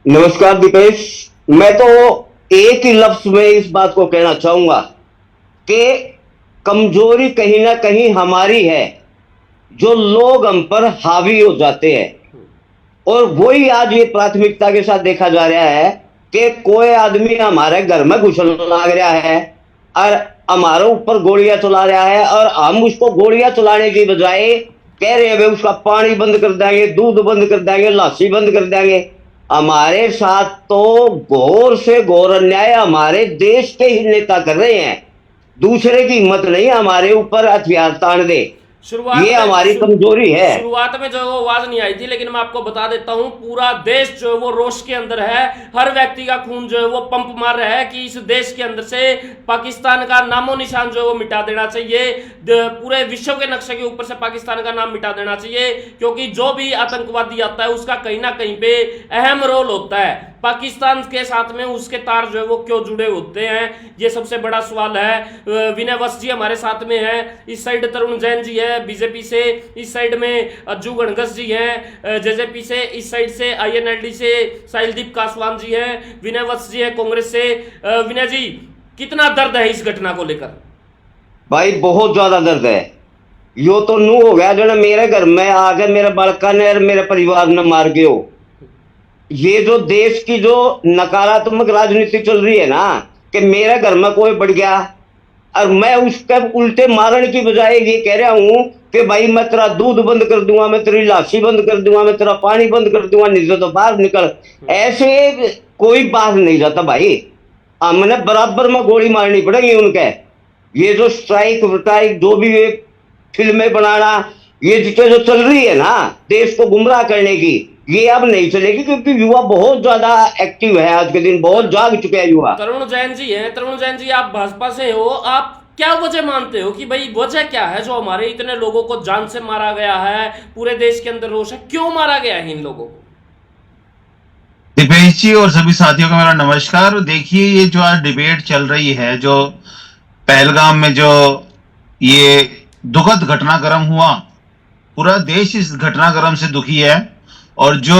नमस्कार दीपेश। मैं तो एक ही लफ्ज में इस बात को कहना चाहूंगा कि कमजोरी कहीं ना कहीं हमारी है, जो लोग हम पर हावी हो जाते हैं। और वही आज ये प्राथमिकता के साथ देखा जा रहा है कि कोई आदमी हमारे घर में घुसन लग रहा है और हमारे ऊपर गोलियां चला रहा है, और हम उसको गोलियां चलाने की बजाय कह रहे हैं उसका पानी बंद कर देंगे, दूध बंद कर देंगे, लस्सी बंद कर देंगे। हमारे साथ तो घोर से घोर अन्याय हमारे देश के ही नेता कर रहे हैं। दूसरे की हिम्मत नहीं हमारे ऊपर हथियार तान दे, ये हमारी कमजोरी है। शुरुआत में जो है वो आवाज नहीं आई थी, लेकिन मैं आपको बता देता हूं पूरा देश जो है वो रोष के अंदर है। हर व्यक्ति का खून जो है वो पंप मार रहा है कि इस देश के अंदर से पाकिस्तान का नामो निशान जो है वो मिटा देना चाहिए। पूरे विश्व के नक्शे के ऊपर से पाकिस्तान का नाम मिटा देना चाहिए, क्योंकि जो भी आतंकवादी आता है उसका कहीं ना कहीं पे अहम रोल होता है। पाकिस्तान के साथ में उसके तार जो है वो क्यों जुड़े होते हैं, ये सबसे बड़ा सवाल है। विनय वत्स जी हमारे साथ में है, इस साइड तरुण जैन जी है बीजेपी से, इस साइड में अज्जू गणगस जी हैं जेजेपी से, इस साइड से आईएनएलडी से साहिलदीप कासवान जी हैं, विनय वत्स जी है कांग्रेस से। विनय जी, कितना दर्द है इस घटना को लेकर? भाई बहुत ज्यादा दर्द है। यो तो नू हो गया जो मेरे घर में आके मेरे बालका ने और मेरे परिवार ने मार गए हो। ये जो देश की जो नकारात्मक राजनीति चल रही है ना, कि मेरे घर में कोई बढ़ गया और मैं उसके उल्टे मारने की बजाय ये कह रहा हूं कि भाई मैं तेरा दूध बंद कर दूंगा, मैं तेरी लाशी बंद कर दूंगा, मैं तेरा पानी बंद कर दूंगा, नहीं तो बाहर निकल। ऐसे कोई बात नहीं जाता भाई, हमने बराबर में गोली मारनी पड़ेगी उनके। ये जो स्ट्राइक विट्राइक जो भी ये फिल्में बनाना, ये जो चल रही है ना देश को गुमराह करने की, ये अब नहीं चलेगी, क्योंकि युवा बहुत ज्यादा एक्टिव है। आज के दिन बहुत जाग चुके हैं युवा। तरुण जैन जी हैं, तरुण जैन जी आप भाजपा से हो, आप क्या वजह मानते हो कि भाई वजह क्या है जो हमारे इतने लोगों को जान से मारा गया है? पूरे देश के अंदर रोष है, क्यों मारा गया है इन लोगों को? दिपेश जी और सभी साथियों को मेरा नमस्कार। देखिए, ये जो आज डिबेट चल रही है, जो पहलगाम में जो ये दुखद घटनाक्रम हुआ, पूरा देश इस घटनाक्रम से दुखी है। और जो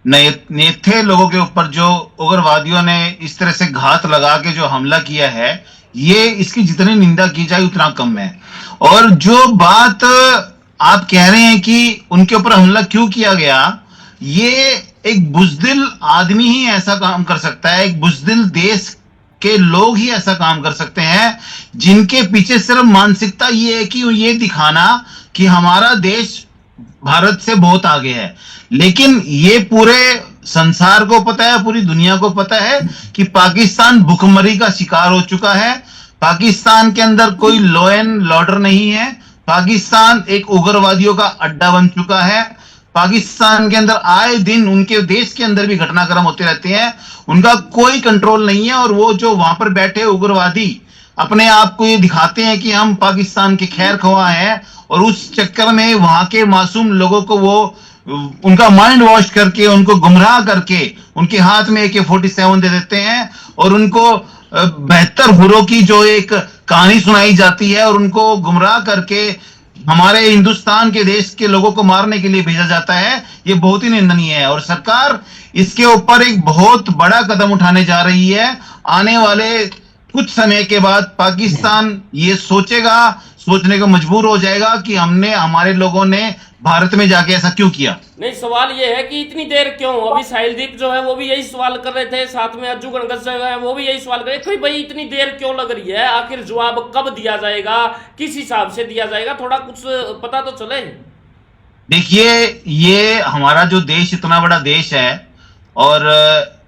नेथे लोगों के ऊपर जो उग्रवादियों ने इस तरह से घात लगा के जो हमला किया है, ये इसकी जितनी निंदा की जाए उतना कम है। और जो बात आप कह रहे हैं कि उनके ऊपर हमला क्यों किया गया, ये एक बुज़दिल आदमी ही ऐसा काम कर सकता है, एक बुज़दिल देश के लोग ही ऐसा काम कर सकते हैं, जिनके पीछे सिर्फ मानसिकता ये है कि ये दिखाना कि हमारा देश भारत से बहुत आगे है। लेकिन ये पूरे संसार को पता है, पूरी दुनिया को पता है कि पाकिस्तान भुखमरी का शिकार हो चुका है। पाकिस्तान के अंदर कोई लॉ एंड ऑर्डर नहीं है। पाकिस्तान एक उग्रवादियों का अड्डा बन चुका है। पाकिस्तान के अंदर आए दिन उनके देश के अंदर भी घटनाक्रम होते रहते हैं, उनका कोई कंट्रोल नहीं है। और वो जो वहां पर बैठे उग्रवादी अपने आप को ये दिखाते हैं कि हम पाकिस्तान के खैर ख्वाह हैं, और उस चक्कर में वहां के मासूम लोगों को वो उनका माइंड वॉश करके, उनको गुमराह करके उनके हाथ में AK-47 दे देते हैं, और उनको बेहतर बुरों की जो एक कहानी सुनाई जाती है, और उनको गुमराह करके हमारे हिंदुस्तान के देश के लोगों को मारने के लिए भेजा जाता है। ये बहुत ही निंदनीय है, और सरकार इसके ऊपर एक बहुत बड़ा कदम उठाने जा रही है। आने वाले कुछ समय के बाद पाकिस्तान ये सोचने को मजबूर हो जाएगा कि हमने, हमारे लोगों ने भारत में जाके ऐसा क्यों किया। नहीं, सवाल ये है कि इतनी देर क्यों? अभी साहिलदीप जो है वो भी यही सवाल कर रहे थे, साथ में अज्जू गणगस जो है वो भी यही सवाल कर रहे थे, भाई इतनी देर क्यों लग रही है, आखिर जवाब कब दिया जाएगा, किस हिसाब से दिया जाएगा, थोड़ा कुछ पता तो चले। देखिए, ये हमारा जो देश इतना बड़ा देश है और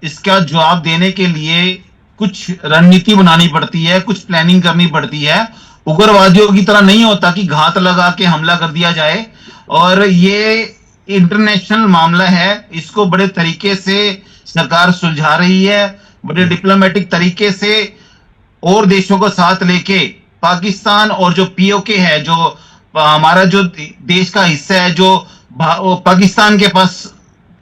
इसका जवाब देने के लिए कुछ रणनीति बनानी पड़ती है, कुछ प्लानिंग करनी पड़ती है। उग्रवादियों की तरह नहीं होता कि घात लगा के हमला कर दिया जाए। और ये इंटरनेशनल मामला है, इसको बड़े तरीके से सरकार सुलझा रही है, बड़े डिप्लोमेटिक तरीके से और देशों को साथ लेके। पाकिस्तान और जो पीओके है, जो हमारा जो देश का हिस्सा है, जो पाकिस्तान के पास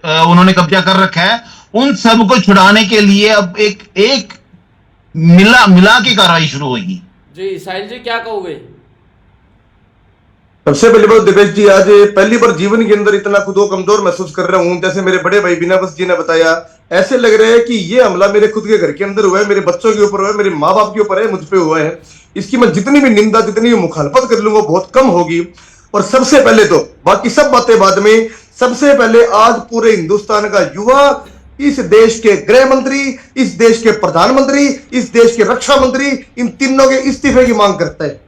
उन्होंने कब्जा कर रखा है, उन सब को छुड़ाने के लिए अब एक मिला के कार्रवाई शुरू होगी। जी साहिल जी, क्या कहोगे? सबसे पहले बात दिपेश जी, आज पहली बार जीवन के अंदर इतना खुद को कमजोर महसूस कर रहा हूं। जैसे मेरे बड़े भाई बिना बस जी ने बताया, ऐसे लग रहा है कि ये हमला मेरे खुद के घर के अंदर हुआ है, मेरे बच्चों के ऊपर हुआ है, मेरे माँ बाप के ऊपर है, मुझ पे हुआ है। इसकी मैं जितनी भी निंदा, जितनी भी मुखालफत कर लूंगा बहुत कम होगी। और सबसे पहले तो, बाकी सब बातें बाद में, सबसे पहले आज पूरे हिंदुस्तान का युवा इस देश के गृह मंत्री, इस देश के प्रधानमंत्री, इस देश के रक्षा मंत्री, इन तीनों के इस्तीफे की मांग करता है।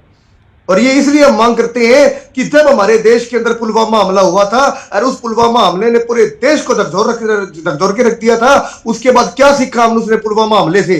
और ये इसलिए हम मांग करते हैं कि जब हमारे देश के अंदर पुलवामा हमला हुआ था और उस पुलवामा हमले ने पूरे देश को झकझोर के रख दिया था, उसके बाद क्या सीखा हमने उसने पुलवामा हमले से?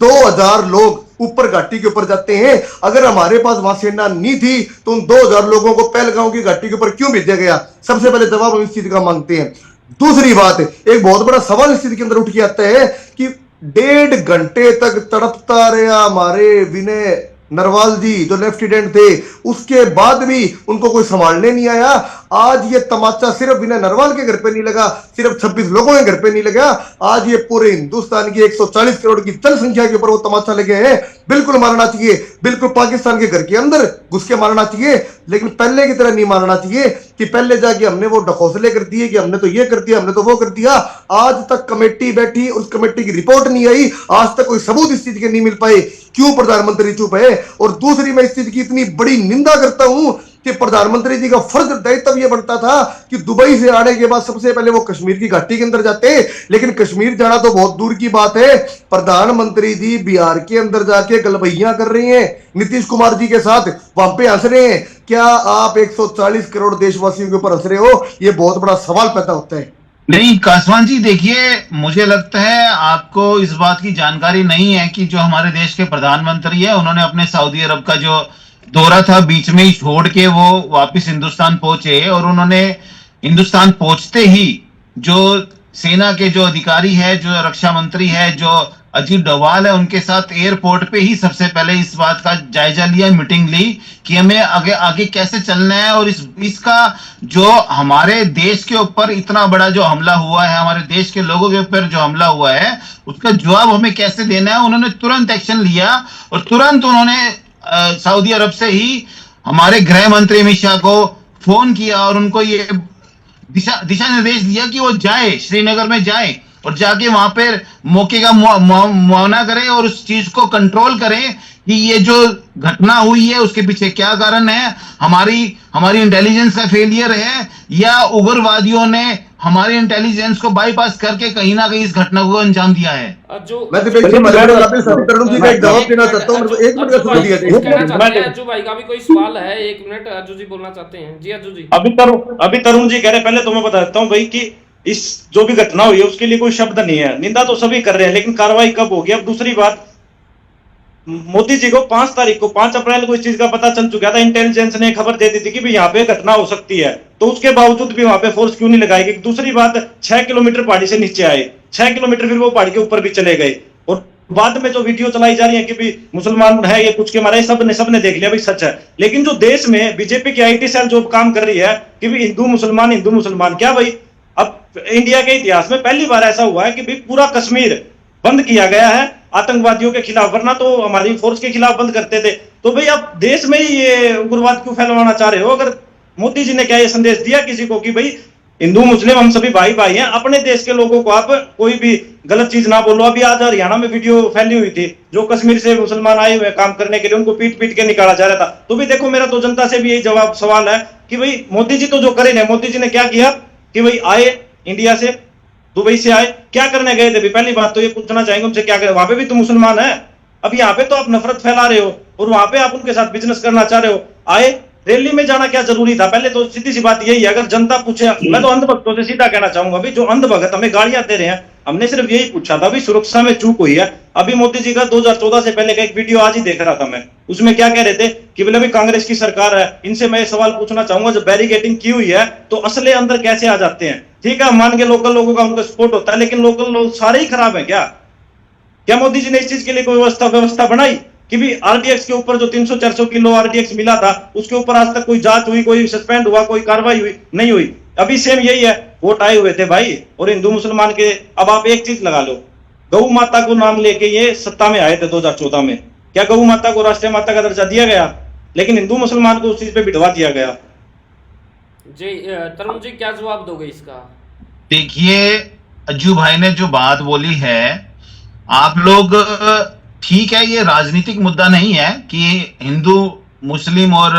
2000 लोग ऊपर घाटी के ऊपर जाते हैं। अगर हमारे पास वहां सेना नहीं थी तो उन 2000 लोगों को पहलगांव की घाटी के ऊपर क्यों भेजा गया? सबसे पहले जवाब हम इस चीज का मांगते हैं। दूसरी बात, एक बहुत बड़ा सवाल इस चीज के अंदर उठ के आता है कि 1.5 घंटे तक तड़पता रहा हमारे विनय नरवाल जी जो लेफ्टिनेंट थे, उसके बाद भी उनको कोई संभालने नहीं आया। आज ये तमाचा सिर्फ विनय नरवाल के घर पे नहीं लगा, सिर्फ 26 लोगों के घर पे नहीं लगा, आज ये पूरे हिंदुस्तान की 140 करोड़ की जनसंख्या के ऊपर वो तमाचा लगे हैं। बिल्कुल मारना चाहिए, बिल्कुल पाकिस्तान के घर के अंदर घुस के मारना चाहिए, लेकिन पहले की तरह नहीं मारना चाहिए कि पहले जाके हमने वो ढकोसले कर दिए कि हमने तो ये कर दिया, हमने तो वो कर दिया। आज तक कमेटी बैठी, उस कमेटी की रिपोर्ट नहीं आई, आज तक कोई सबूत इस चीज के नहीं मिल पाए। क्यों प्रधानमंत्री चुप है? और दूसरी, मैं इस चीज की इतनी बड़ी निंदा करता हूं कि प्रधानमंत्री जी का फर्ज दायित्व यह बनता था कि दुबई से आने के बाद सबसे पहले वो कश्मीर की घाटी के अंदर जाते, लेकिन कश्मीर जाना तो बहुत दूर की बात है। प्रधानमंत्री जी बिहार के अंदर जाके गलबैया कर रहे हैं नीतीश कुमार जी के साथ, वहां पे हंस रहे हैं। क्या आप 140 करोड़ देशवासियों के ऊपर हंस रहे हो? ये बहुत बड़ा सवाल पैदा होता है। नहीं कासवान जी, देखिए, मुझे लगता है आपको इस बात की जानकारी नहीं है कि जो हमारे देश के प्रधानमंत्री है, उन्होंने अपने सऊदी अरब का जो दौरा था बीच में ही छोड़ के वो वापस हिंदुस्तान पहुंचे। और उन्होंने हिंदुस्तान पहुंचते ही जो सेना के जो अधिकारी है, जो रक्षा मंत्री है, जो अजीत डोभाल है, उनके साथ एयरपोर्ट पे ही सबसे पहले इस बात का जायजा लिया, मीटिंग ली कि हमें आगे आगे कैसे चलना है। और इसका जो हमारे देश के ऊपर इतना बड़ा जो हमला हुआ है, हमारे देश के लोगों के ऊपर जो हमला हुआ है, उसका जवाब हमें कैसे देना है। उन्होंने तुरंत एक्शन लिया और तुरंत उन्होंने सऊदी अरब से ही हमारे गृह मंत्री अमित शाह को फोन किया और उनको ये दिशा निर्देश दिया कि वो जाए, श्रीनगर में जाए और जाके वहां पर मौके का मुआयना करें और उस चीज को कंट्रोल करें कि ये जो घटना हुई है उसके पीछे क्या कारण है। हमारी इंटेलिजेंस का फेलियर है या उग्रवादियों ने हमारे इंटेलिजेंस को बाईपास करके कहीं ना कहीं इस घटना को अंजाम दिया है। मैं तो एक जवाब देना चाहता हूं, एक मिनट का समय दिया। अज्जू भाई का भी कोई सवाल है, 1 मिनट अज्जू जी बोलना चाहते हैं। जी अज्जू जी। अभी तरुण जी कह रहे, पहले तो मैं बता देता हूं भाई कि इस जो भी घटना हुई है उसके लिए कोई शब्द नहीं है, निंदा तो सभी कर रहे हैं, लेकिन कार्रवाई कब होगी। अब दूसरी बात, मोदी जी को 5 अप्रैल को इस चीज का पता चल चुका था, इंटेलिजेंस ने खबर दे दी थी कि यहाँ पे घटना हो सकती है, तो उसके बावजूद भी वहां पे फोर्स क्यों नहीं लगाई गई। दूसरी बात, 6 किलोमीटर पहाड़ी से नीचे आए, 6 किलोमीटर फिर वो पहाड़ी के ऊपर भी चले गए, और बाद में जो वीडियो चलाई जा रही है कि भी मुसलमान है ये कुछ के मारे, सबने देख लिया भाई सच है। लेकिन जो देश में बीजेपी की IT सेल जो काम कर रही है कि भी हिंदू मुसलमान, क्या भाई अब इंडिया के इतिहास में पहली बार ऐसा हुआ है कि भाई पूरा कश्मीर बंद किया गया है आतंकवादियों के खिलाफ, वरना तो हमारी फोर्स के खिलाफ बंद करते थे। तो भाई आप देश में ही ये उग्रवाद क्यों फैलवाना चाह रहे हो? अगर मोदी जी ने क्या ये संदेश दिया किसी को कि भाई हिंदू मुस्लिम हम सभी भाई भाई हैं। अपने देश के लोगों को आप कोई भी गलत चीज ना बोलो। अभी आज हरियाणा में वीडियो फैली हुई थी, जो कश्मीर से मुसलमान आए हुए काम करने के लिए उनको पीट पीट के निकाला जा रहा था। तो भी देखो, मेरा तो जनता से भी यही जवाब सवाल है कि भाई मोदी जी तो जो करे ना, मोदी जी ने क्या किया कि भाई आए इंडिया से, दुबई से आए, क्या करने गए थे? पहली बात तो ये पूछना चाहेंगे उनसे, क्या करे? वहां पे भी तो मुसलमान है। अब यहाँ पे तो आप नफरत फैला रहे हो और वहां पे आप उनके साथ बिजनेस करना चाह रहे हो। आए, रैली में जाना क्या जरूरी था? पहले तो सीधी सी बात यही है, अगर जनता पूछे, मैं तो अंधभक्तों से सीधा कहना चाहूंगा, भाई जो अंधभक्त हमें गालियां दे रहे हैं, हमने सिर्फ यही पूछा था भाई सुरक्षा में चूक हुई है। अभी मोदी जी का 2014 से पहले का एक वीडियो आज ही देख रहा था मैं, उसमें क्या कह रहे थे कि बोले भाई कांग्रेस की सरकार है। इनसे मैं सवाल पूछना चाहूंगा, जब बैरिकेडिंग की हुई है तो असले अंदर कैसे आ जाते हैं? ठीक है, मान के लोकल लोगों का उनका सपोर्ट होता है, लेकिन लोकल लोग सारे ही खराब है क्या? क्या मोदी जी ने इस चीज के लिए कोई व्यवस्था बनाई कि भी आरडीएक्स के ऊपर जो 300-400 किलो आरडीएक्स मिला था, उसके ऊपर आज तक कोई जांच हुई, कोई सस्पेंड हुआ, कोई कार्रवाई हुई? नहीं हुई। अभी सेम यही है, वोट आए हुए थे भाई, और हिंदू मुसलमान के, अब आप एक चीज लगा लो, गौ माता को नाम लेके ये सत्ता में आए थे 2014 में, क्या गौ माता को राष्ट्रीय माता का दर्जा दिया गया? लेकिन हिंदू मुसलमान को उस चीज पे बिठवा दिया गया। जी तरुण जी, क्या जवाब दोगे इसका? देखिए, अज्जू भाई ने जो बात बोली है, आप लोग, ठीक है, ये राजनीतिक मुद्दा नहीं है कि हिंदू मुस्लिम और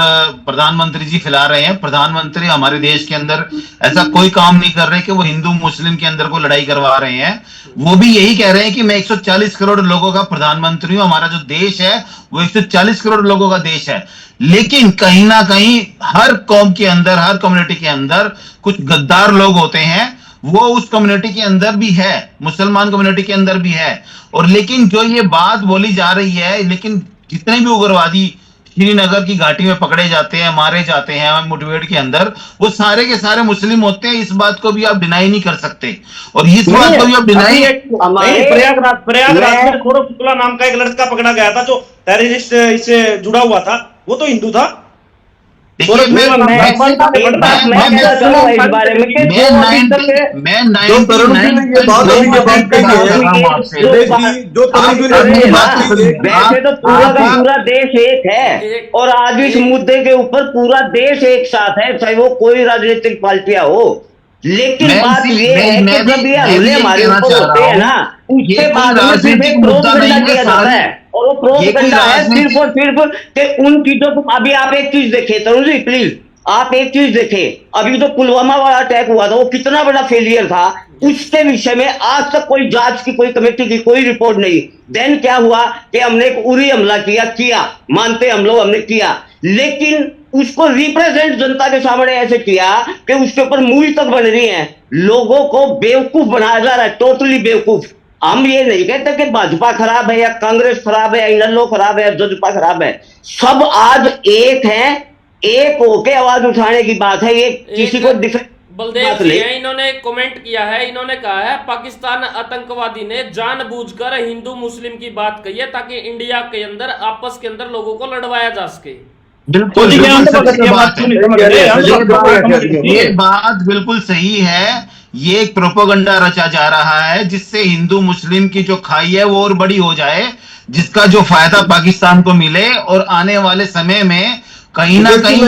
प्रधानमंत्री जी खिला रहे हैं। प्रधानमंत्री हमारे देश के अंदर ऐसा कोई काम नहीं कर रहे कि वो हिंदू मुस्लिम के अंदर को लड़ाई करवा रहे हैं। वो भी यही कह रहे हैं कि मैं 140 करोड़ लोगों का प्रधानमंत्री हूं, हमारा जो देश है वो 140 करोड़ लोगों का देश है। लेकिन कहीं ना कहीं हर कौम के अंदर, हर कम्युनिटी के अंदर कुछ गद्दार लोग होते हैं, वो उस कम्युनिटी के अंदर भी है, मुसलमान कम्युनिटी के अंदर भी है। और लेकिन जो ये बात बोली जा रही है, लेकिन जितने भी उग्रवादी श्रीनगर की घाटी में पकड़े जाते हैं, मारे जाते हैं मुठभेड़ के अंदर, वो सारे के सारे मुस्लिम होते हैं। इस बात को भी आप डिनाई नहीं कर सकते, और इस बात को भी आप डिनाई, प्रयागराज में सौरभ शुक्ला नाम का एक लड़का पकड़ा गया था जो टेररिस्ट इससे जुड़ा हुआ था, वो तो हिंदू था। वैसे तो पूरा का पूरा देश एक है, और आज इस मुद्दे के ऊपर पूरा देश एक साथ है, चाहे वो कोई राजनीतिक पार्टियां हो। लेकिन बात ये है कि जब ये हमले हमारे ऊपर होते हैं ना, उसके बाद में सिर्फ एक प्रोपगेंडा किया जाता है, और वो प्रोपगेंडा है सिर्फ और सिर्फ कि उन चीजों को। अभी आप एक चीज देखें तरुण जी, प्लीज आप एक चीज देखें, अभी जो पुलवामा वाला अटैक हुआ था वो कितना बड़ा फेलियर था, उसके विषय में आज तक कोई जांच की, कोई कमेटी की कोई रिपोर्ट नहीं। देन क्या हुआ कि हमने एक उरी हमला किया, मानते हम लोग हमने किया, लेकिन उसको रिप्रेजेंट जनता के सामने ऐसे किया कि उसके ऊपर मूवी तक बन रही है, लोगों को बेवकूफ बनाया जा रहा है, टोटली बेवकूफ। हम ये नहीं कहते कि भाजपा खराब है या कांग्रेस खराब है या इनलो खराब है या जजपा खराब है, सब आज एक है, एक होके आवाज उठाने की बात है। ये किसी को बलदेव जी है, इन्होंने कमेंट किया है, इन्होंने कहा है पाकिस्तान आतंकवादी ने जानबूझकर हिंदू मुस्लिम की बात कही है ताकि इंडिया के अंदर आपस के अंदर लोगों को लड़वाया जा सके। बिल्कुल, ये बात बिल्कुल सही है। ये एक प्रोपेगेंडा रचा जा रहा है जिससे हिंदू मुस्लिम की जो खाई है वो और बड़ी हो जाए, जिसका जो फायदा पाकिस्तान को मिले, और आने वाले समय में कहीं ना कहीं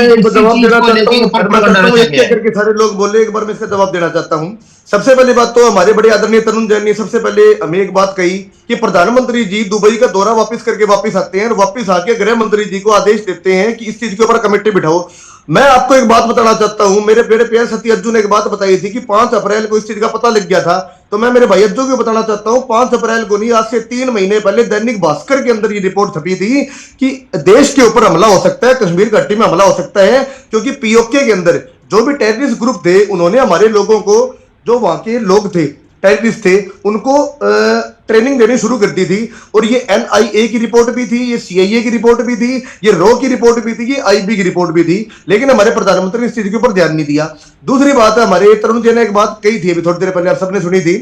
सारे लोग बोले, एक बार मैं इसका जवाब देना चाहता हूं। सबसे पहली बात तो हमारे बड़े आदरणीय तरुण जैन ने सबसे पहले हमें एक बात कही कि प्रधानमंत्री जी दुबई का दौरा वापस करके वापस आते हैं, और वापस आके गृह मंत्री जी को आदेश देते हैं कि इस चीज के ऊपर कमेटी बिठाओ। मैं आपको एक बात बताना चाहता हूं, मेरे बड़े प्यारे साथी अज्जू ने एक बात बताई थी कि 5 अप्रैल को इस चीज का पता लग गया था, तो मैं मेरे भाई अज्जू को बताना चाहता हूं 5 अप्रैल को नहीं, आज से 3 महीने पहले दैनिक भास्कर के अंदर ये रिपोर्ट छपी थी कि देश के ऊपर हमला हो सकता है, कश्मीर घाटी में हमला हो सकता है, क्योंकि पीओके के अंदर जो भी टेररिस्ट ग्रुप थे उन्होंने हमारे लोगों को, जो वहां के लोग थे, टेररिस्ट थे, उनको ट्रेनिंग देनी शुरू कर दी थी। और ये NIA की रिपोर्ट भी थी, ये CIA की रिपोर्ट भी थी, ये रॉ की रिपोर्ट भी थी, ये IB की रिपोर्ट भी थी, लेकिन हमारे प्रधानमंत्री ने इस चीज के ऊपर ध्यान नहीं दिया। दूसरी बात है, हमारे तरुण जी ने एक बात कही थी अभी थोड़ी देर पहले, आप सबने सुनी थी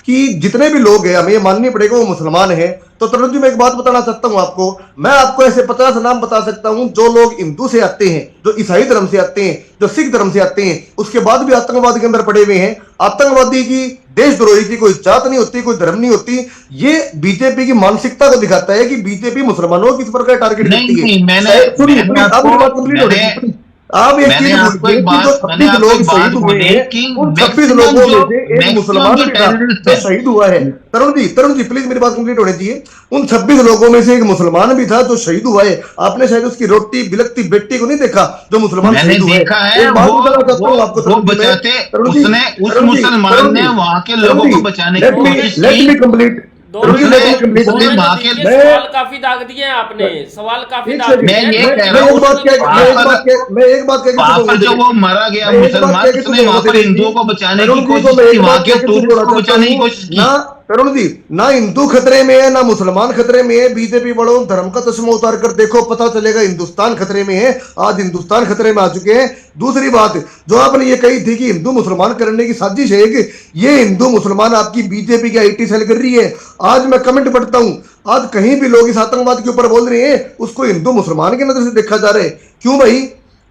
कि जितने भी लोग हैं हमें ये माननी पड़ेगा वो मुसलमान है। तो तरुण जी मैं एक बात बताना चाहता हूं आपको, मैं आपको ऐसे 50 नाम बता सकता हूं जो लोग हिंदू से आते हैं, जो ईसाई धर्म से आते हैं, जो सिख धर्म से आते हैं, उसके बाद भी आतंकवाद के अंदर पड़े हुए हैं। आतंकवादी की, देशद्रोही की कोई जात नहीं होती, कोई धर्म नहीं होती। ये बीजेपी की मानसिकता को दिखाता है कि बीजेपी मुसलमानों को किस प्रकार टारगेट करती है। आप ये मैंने चीज आपको भूल गए एक कि जो बात मैंने 26 आपको लोग एक बात शहीद हुए बोली हैं कि उन 26 मैक्सिमम लोगों जो में से एक मैक्सिमम मुसलमान जो भी था टेररिस्ट जो है, शहीद हुआ है। तरुण जी प्लीज मेरी बात कंप्लीट होनी चाहिए। उन 26 लोगों में से एक मुसलमान भी था जो शहीद हुआ है। आपने शायद उसकी रोटी बिलकती बेटी को नहीं देखा जो मुसलमान मैंने शहीद हुआ है। देखा है। एक बात वो बताना चाहता वो हूँ आपको वो तरुण जी, मैं बचाते, तरुण जी उसने उस तरुण जी मुसलमान तरुण ने जी वहां के तरुण लोगों जी को बचाने की लेट मी कोशिश लेट की। मी कंप्लीट। दो Tarun ji minute let me complete. दो उसने मिनट तो वहां के, दीजिए, मैं सवाल काफी दाग दिए हैं आपने, सवाल काफी एक दाग सेकंड, दिए मैं हैं, ये दो कह मिनट रहा मैं हूँ, एक तो बात दे कह दो मैं ना। एक बात कह मैं एक बात कह के वहां चुप पर जो वो मारा गया मैं एक बात मुसलमान, कह के उसने चुप वहां होगा पर दिनेश जी। हिंदुओं को बचाने तरुण की जी को कोशिश मैं की, एक वहां बात के कह के चुप टूरिस्ट होना को चाहता बचाने की हूँ कोशिश की। ना। तरुण जी ना हिंदू खतरे में है ना मुसलमान खतरे में है। बीजेपी वालों धर्म का चश्मा उतार कर देखो, पता चलेगा हिंदुस्तान खतरे में है। आज हिंदुस्तान खतरे में आ चुके हैं। दूसरी बात जो आपने ये कही थी कि हिंदू मुसलमान करने की साजिश है, कि ये हिंदू मुसलमान आपकी बीजेपी की आईटी सेल कर रही है। आज मैं कमेंट पढ़ता हूं, आज कहीं भी लोग इस आतंकवाद के ऊपर बोल रहे हैं उसको हिंदू मुसलमान की नजर से देखा जा रहा है। क्यों भाई,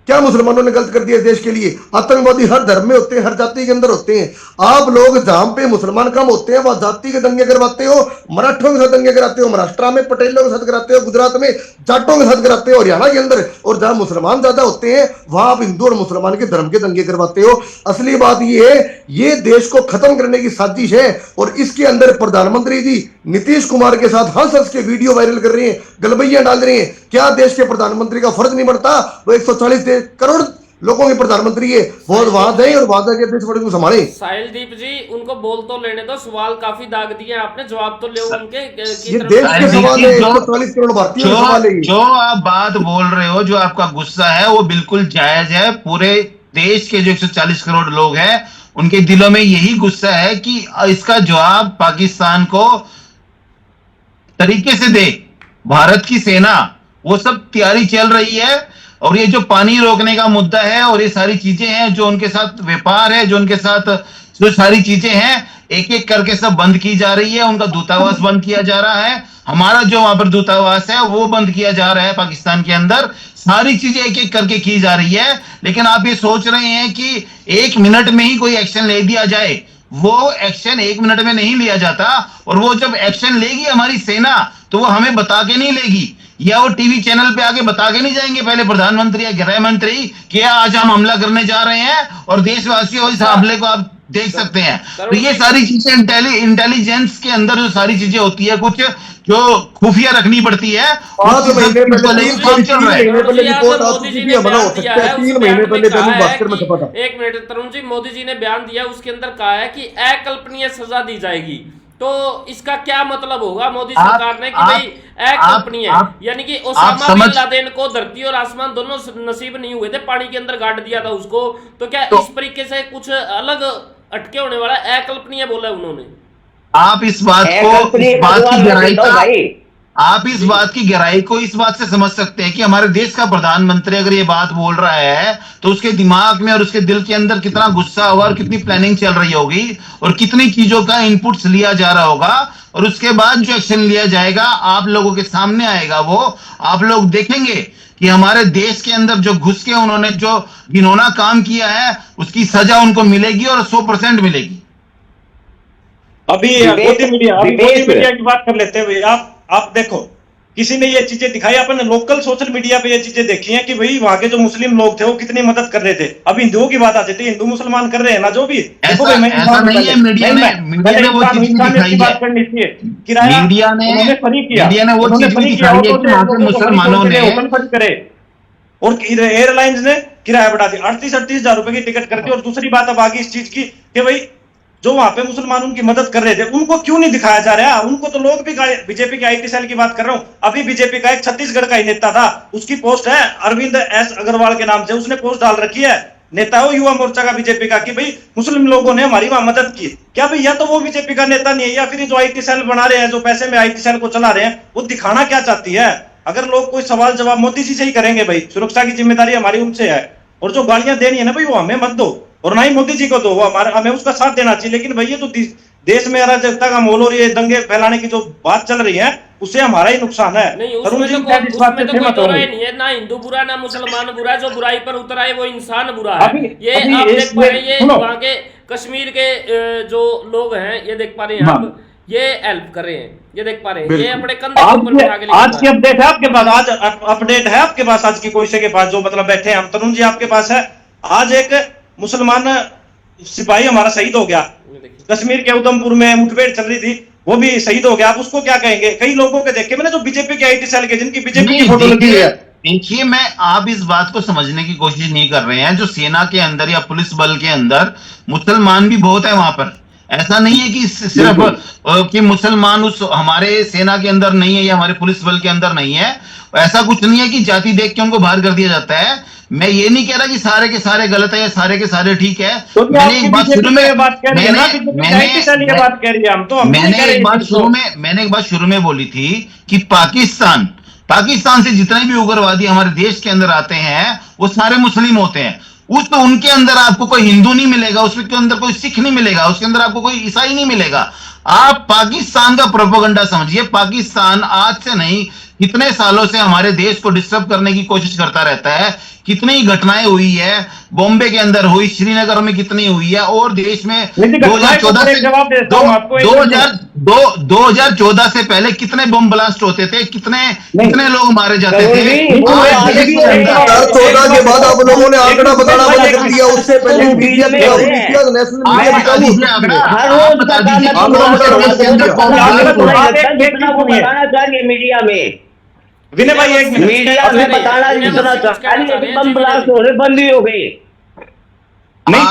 क्या मुसलमानों ने गलत कर दिया इस देश के लिए? आतंकवादी हर धर्म में होते हैं, हर जाति के अंदर होते हैं। आप लोग जहां पे मुसलमान कम होते हैं वहां जाति के दंगे करवाते हो, मराठों के साथ दंगे कराते हो, महाराष्ट्र में पटेलों के साथ कराते हो, गुजरात में जाटों के साथ कराते हो, हरियाणा के अंदर। और जहां मुसलमान ज्यादा होते हैं वहां आप हिंदू और मुसलमान के धर्म के दंगे करवाते हो। असली बात ये है, ये देश को खत्म करने की साजिश है। और इसके अंदर प्रधानमंत्री जी नीतीश कुमार के साथ हंस हंस के वीडियो वायरल कर रहे हैं, गलबैया डाल रहे हैं। क्या देश के प्रधानमंत्री का फर्ज नहीं बनता? वो 140 करोड़ लोगों के प्रधानमंत्री है, वो वहां जाए और वहां जाके देश को संभाले। साहिलदीप जी उनको बोल तो लेने दो, सवाल काफी दाग दिए हैं आपने, जवाब तो ले उनके ये देश के सवाल है, 140 करोड़ भारतीयों के सवाल है। जो आप बात बोल रहे हो, जो आपका गुस्सा है वो बिल्कुल जायज है। पूरे देश के जो 140 करोड़ लोग हैं उनके दिलों में यही गुस्सा है कि इसका जवाब पाकिस्तान को तरीके से दे। भारत की सेना वो सब तैयारी चल रही है, और ये जो पानी रोकने का मुद्दा है और ये सारी चीजें हैं, जो उनके साथ व्यापार है, जो उनके साथ जो सारी चीजें हैं, एक एक करके सब बंद की जा रही है। उनका दूतावास बंद किया जा रहा है, हमारा जो वहां पर दूतावास है वो बंद किया जा रहा है पाकिस्तान के अंदर। सारी चीजें एक एक करके की जा रही है। लेकिन आप ये सोच रहे हैं कि 1 मिनट में ही कोई एक्शन ले दिया जाए। वो एक्शन 1 मिनट में नहीं लिया जाता, और वो जब एक्शन लेगी हमारी सेना तो वो हमें बता के नहीं लेगी, या वो टीवी चैनल पे आके बता के नहीं जाएंगे पहले प्रधानमंत्री या गृह मंत्री कि आज हम हमला करने जा रहे हैं और देशवासियों इस हमले को आप देख सकते हैं। तो ये सारी चीजें इंटेलिजेंस के अंदर जो सारी चीजें होती है, कुछ जो खुफिया रखनी पड़ती है, 5 महीने पहले काम चल रहा है। मोदी जी ने बना हो सकता है। 3 महीने पहले दैनिक भास्कर में छपा था। एक मिनट तरुण जी, मोदी जी ने बयान दिया, उसके अंदर कहा है कि अकल्पनीय सजा दी जाएगी। तो इसका क्या मतलब होगा मोदी सरकार ने कि भाई अकल्पनीय, यानी कि ओसामा बिन लादेन को धरती और आसमान दोनों नसीब नहीं हुए थे, पानी के अंदर गाड़ दिया था उसको। तो क्या इस तरीके से कुछ अलग अटके होने वाला? अकल्पनीय बोला उन्होंने। आप इस बात को, इस बात की गहराई का, आप इस बात की गहराई को इस बात से समझ सकते हैं कि हमारे देश का प्रधानमंत्री अगर ये बात बोल रहा है तो उसके दिमाग में और उसके दिल के अंदर कितना गुस्सा होगा और कितनी प्लानिंग चल रही होगी और कितनी चीजों का इनपुट्स लिया जा रहा होगा। और उसके बाद जो एक्शन लिया जाएगा आप लोगों के सामने आएगा। वो आप लोग देखेंगे कि हमारे देश के अंदर जो घुस के उन्होंने जो घिनौना काम किया है उसकी सजा उनको मिलेगी, और 100% मिलेगी। अभी मोदी मीडिया की बात कर लेते हैं भाई। आप देखो, किसी ने ये चीजें दिखाई, अपन लोकल सोशल मीडिया पे ये चीजें देखी हैं कि भाई वहां के जो मुस्लिम लोग थे वो कितनी मदद कर रहे थे। अब हिंदुओं की बात आती थी, हिंदू मुसलमान कर रहे हैं ना जो भी, ऐसा नहीं है। मीडिया ने वो चीज दिखाई बात करनी चाहिए। किराया मीडिया ने वो चीज भी दिखाई है कि वहां के मुसलमानों ने करे, और एयरलाइंस ने किराया बढ़ा दिया, 38-38 हजार रुपए की टिकट कर दी। और दूसरी बात अब आ गई इस चीज की कि भाई जो वहां पे मुसलमान उनकी मदद कर रहे थे उनको क्यों नहीं दिखाया जा रहा है? उनको तो लोग भी, बीजेपी के आईटी सेल की बात कर रहा हूं, अभी बीजेपी का एक छत्तीसगढ़ का ही नेता था, उसकी पोस्ट है अरविंद एस अग्रवाल के नाम से, उसने पोस्ट डाल रखी है, नेता हो युवा मोर्चा का बीजेपी का, कि भाई मुस्लिम लोगों ने हमारी वहां मदद की। क्या भाई या तो वो बीजेपी का नेता नहीं है, या फिर जो आईटी सेल बना रहे हैं, जो पैसे में आईटी सेल को चला रहे हैं, वो दिखाना क्या चाहती है? अगर लोग कोई सवाल जवाब मोदी जी से ही करेंगे, भाई सुरक्षा की जिम्मेदारी हमारी उनसे है, और जो गालियां देनी है ना भाई वो हमें मत दो, और ना ही मोदी जी को दो, वो हमें उसका साथ देना चाहिए। लेकिन भाई ये तो देश में अराजकता का माहौल और ये दंगे फैलाने की जो बात चल रही है उससे हमारा ही नुकसान है। नहीं, उसमें तो कोई दो राय नहीं है, ना हिंदू बुरा ना मुसलमान बुरा, जो बुराई पर उतर आए वो इंसान बुरा है। ये आप देख पा रहे हैं, ये वहाँ के कश्मीर के जो लोग हैं ये देख पा रहे हैं आप, ये हेल्प कर रहे हैं। ये देख पा रहे हैं, ये अपने कंधे के ऊपर उठा के लेके आज की जा अपडेट है आपके पास, आज अपडेट है आपके पास, आज की कोयसे के पास जो मतलब बैठे हैं हम, तरुण जी आपके पास है। आज एक मुसलमान सिपाही हमारा शहीद हो गया, रहे हैं। ये देखिए, कश्मीर के उधमपुर में मुठभेड़ चल रही थी, वो भी शहीद हो गया। आप उसको क्या कहेंगे? कई लोगों के देखे मैंने जो बीजेपी के आईटी सेल के, जिनकी बीजेपी की फोटो लगी है। देखिए, मैं आप इस बात को समझने की कोशिश नहीं कर रहे हैं, जो सेना के अंदर या पुलिस बल के अंदर मुसलमान भी बहुत है वहां पर। ऐसा नहीं है कि सिर्फ कि मुसलमान उस हमारे सेना के अंदर नहीं है या हमारे पुलिस बल के अंदर नहीं है। ऐसा कुछ नहीं है कि जाति देख के उनको बाहर कर दिया जाता है। मैं ये नहीं कह रहा कि सारे के सारे गलत है या सारे के सारे ठीक है। मैंने एक बात शुरू में बात कह रही है ना, बात कह रही है, हम तो मैंने एक बात शुरू में बोली थी कि पाकिस्तान से जितने भी उग्रवादी हमारे देश के अंदर आते हैं वो सारे मुस्लिम होते हैं। उनके अंदर आपको कोई हिंदू नहीं मिलेगा, उसके अंदर कोई सिख नहीं मिलेगा, उसके अंदर आपको कोई ईसाई नहीं मिलेगा। आप पाकिस्तान का प्रोपेगेंडा समझिए। पाकिस्तान आज से नहीं, कितने सालों से हमारे देश को डिस्टर्ब करने की कोशिश करता रहता है। कितनी घटनाएं हुई है, बॉम्बे के अंदर हुई, श्रीनगर में कितनी हुई है, और देश में 2014 से 2014 से पहले कितने बम ब्लास्ट होते थे, कितने लोग मारे जाते थे। 2014 के बाद आप लोगों ने आंकड़ा बताना बंद कर दिया। उससे पहले बीजेपी हर रोज मीडिया में विनय भाई एक मिनट, मीडिया में बताना जितना चाहिए, बम ब्लास्ट हो रहे बंद ही हो गए। नहीं,